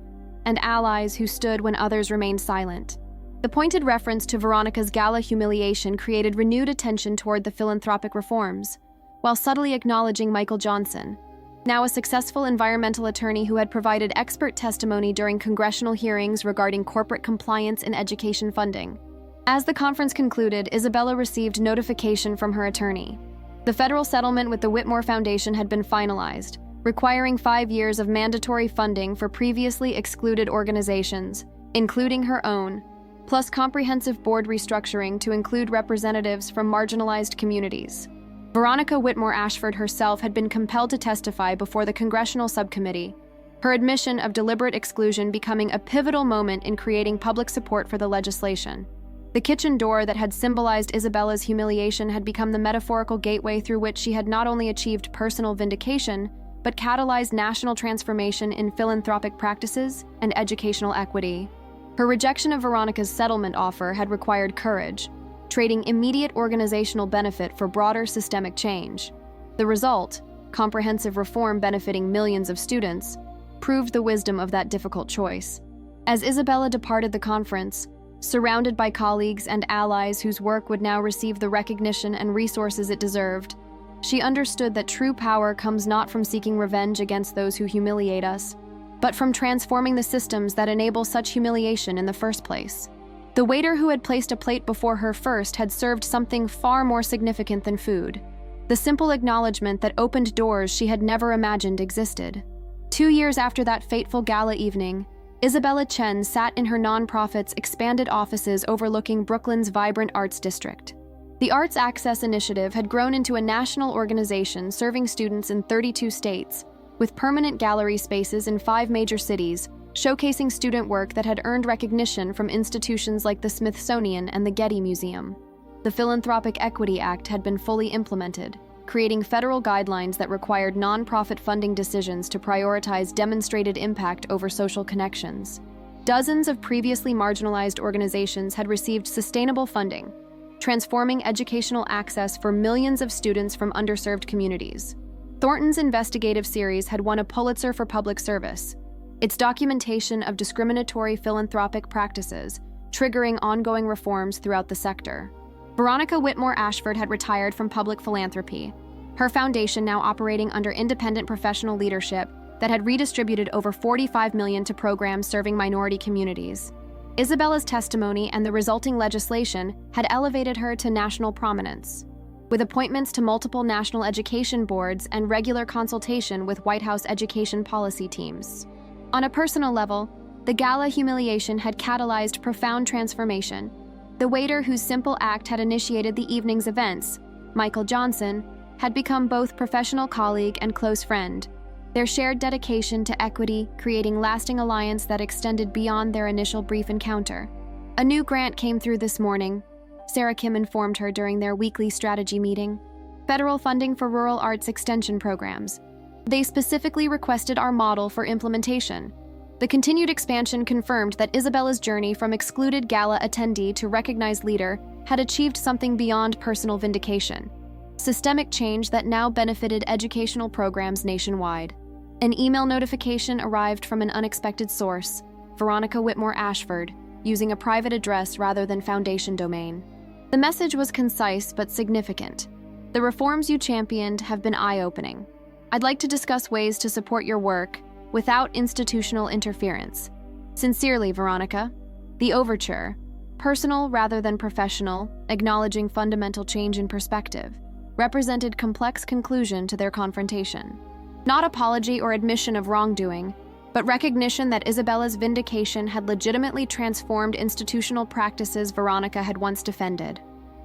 and allies who stood when others remained silent." The pointed reference to Veronica's gala humiliation created renewed attention toward the philanthropic reforms, while subtly acknowledging Michael Johnson, now a successful environmental attorney who had provided expert testimony during congressional hearings regarding corporate compliance in education funding. As the conference concluded, Isabella received notification from her attorney. The federal settlement with the Whitmore Foundation had been finalized, requiring 5 years of mandatory funding for previously excluded organizations, including her own, plus comprehensive board restructuring to include representatives from marginalized communities. Veronica Whitmore Ashford herself had been compelled to testify before the congressional subcommittee, her admission of deliberate exclusion becoming a pivotal moment in creating public support for the legislation. The kitchen door that had symbolized Isabella's humiliation had become the metaphorical gateway through which she had not only achieved personal vindication, but catalyzed national transformation in philanthropic practices and educational equity. Her rejection of Veronica's settlement offer had required courage, trading immediate organizational benefit for broader systemic change. The result, comprehensive reform benefiting millions of students, proved the wisdom of that difficult choice. As Isabella departed the conference, surrounded by colleagues and allies whose work would now receive the recognition and resources it deserved, she understood that true power comes not from seeking revenge against those who humiliate us, but from transforming the systems that enable such humiliation in the first place. The waiter who had placed a plate before her first had served something far more significant than food, the simple acknowledgement that opened doors she had never imagined existed. 2 years after that fateful gala evening, Isabella Chen sat in her nonprofit's expanded offices overlooking Brooklyn's vibrant arts district. The Arts Access Initiative had grown into a national organization serving students in 32 states, with permanent gallery spaces in 5 major cities, showcasing student work that had earned recognition from institutions like the Smithsonian and the Getty Museum. The Philanthropic Equity Act had been fully implemented, creating federal guidelines that required nonprofit funding decisions to prioritize demonstrated impact over social connections. Dozens of previously marginalized organizations had received sustainable funding, transforming educational access for millions of students from underserved communities. Thornton's investigative series had won a Pulitzer for public service, its documentation of discriminatory philanthropic practices, triggering ongoing reforms throughout the sector. Veronica Whitmore Ashford had retired from public philanthropy, her foundation now operating under independent professional leadership that had redistributed over $45 million to programs serving minority communities. Isabella's testimony and the resulting legislation had elevated her to national prominence, with appointments to multiple national education boards and regular consultation with White House education policy teams. On a personal level, the gala humiliation had catalyzed profound transformation. The waiter whose simple act had initiated the evening's events, Michael Johnson, had become both professional colleague and close friend, their shared dedication to equity creating lasting alliance that extended beyond their initial brief encounter. A new grant came through this morning, Sarah Kim informed her during their weekly strategy meeting. Federal funding for rural arts extension programs. They specifically requested our model for implementation. The continued expansion confirmed that Isabella's journey from excluded gala attendee to recognized leader had achieved something beyond personal vindication. Systemic change that now benefited educational programs nationwide. An email notification arrived from an unexpected source, Veronica Whitmore Ashford, using a private address rather than foundation domain. The message was concise but significant. The reforms you championed have been eye-opening. I'd like to discuss ways to support your work without institutional interference. Sincerely, Veronica. The overture, personal rather than professional, acknowledging fundamental change in perspective, represented complex conclusion to their confrontation. Not apology or admission of wrongdoing, but recognition that Isabella's vindication had legitimately transformed institutional practices Veronica had once defended.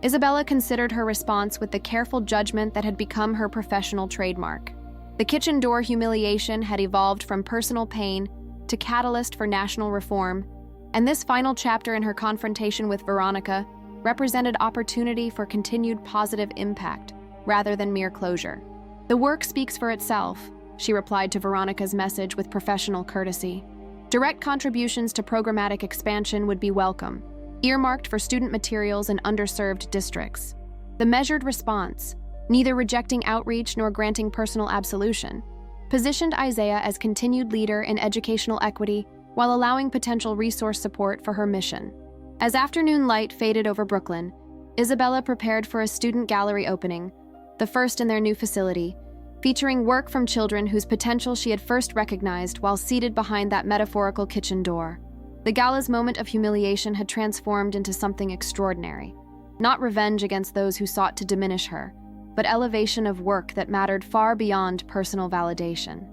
Isabella considered her response with the careful judgment that had become her professional trademark. The kitchen door humiliation had evolved from personal pain to catalyst for national reform, and this final chapter in her confrontation with Veronica represented opportunity for continued positive impact rather than mere closure. The work speaks for itself, she replied to Veronica's message with professional courtesy. Direct contributions to programmatic expansion would be welcome, earmarked for student materials in underserved districts. The measured response, neither rejecting outreach nor granting personal absolution, positioned Isaiah as continued leader in educational equity while allowing potential resource support for her mission. As afternoon light faded over Brooklyn, Isabella prepared for a student gallery opening, the first in their new facility, featuring work from children whose potential she had first recognized while seated behind that metaphorical kitchen door. The gala's moment of humiliation had transformed into something extraordinary. Not revenge against those who sought to diminish her, but elevation of work that mattered far beyond personal validation.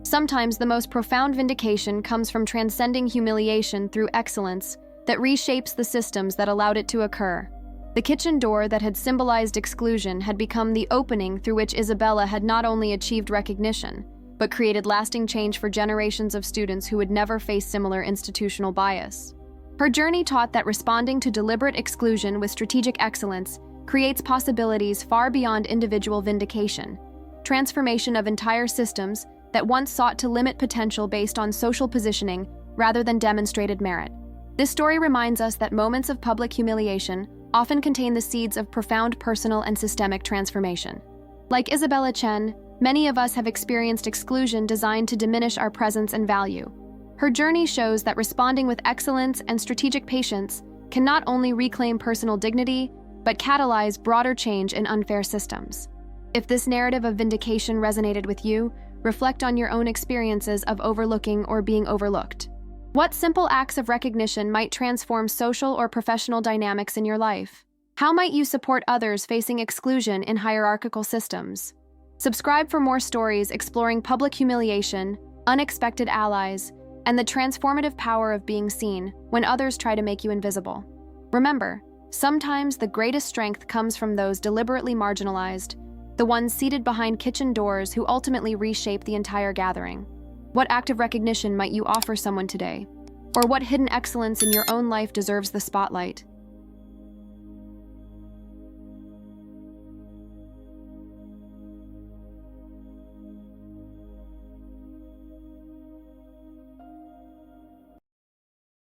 Sometimes the most profound vindication comes from transcending humiliation through excellence that reshapes the systems that allowed it to occur. The kitchen door that had symbolized exclusion had become the opening through which Isabella had not only achieved recognition, but created lasting change for generations of students who would never face similar institutional bias. Her journey taught that responding to deliberate exclusion with strategic excellence creates possibilities far beyond individual vindication, transformation of entire systems that once sought to limit potential based on social positioning rather than demonstrated merit. This story reminds us that moments of public humiliation often contain the seeds of profound personal and systemic transformation. Like Isabella Chen, many of us have experienced exclusion designed to diminish our presence and value. Her journey shows that responding with excellence and strategic patience can not only reclaim personal dignity, but catalyze broader change in unfair systems. If this narrative of vindication resonated with you, reflect on your own experiences of overlooking or being overlooked. What simple acts of recognition might transform social or professional dynamics in your life? How might you support others facing exclusion in hierarchical systems? Subscribe for more stories exploring public humiliation, unexpected allies, and the transformative power of being seen when others try to make you invisible. Remember, sometimes the greatest strength comes from those deliberately marginalized, the ones seated behind kitchen doors who ultimately reshape the entire gathering. What act of recognition might you offer someone today? Or what hidden excellence in your own life deserves the spotlight?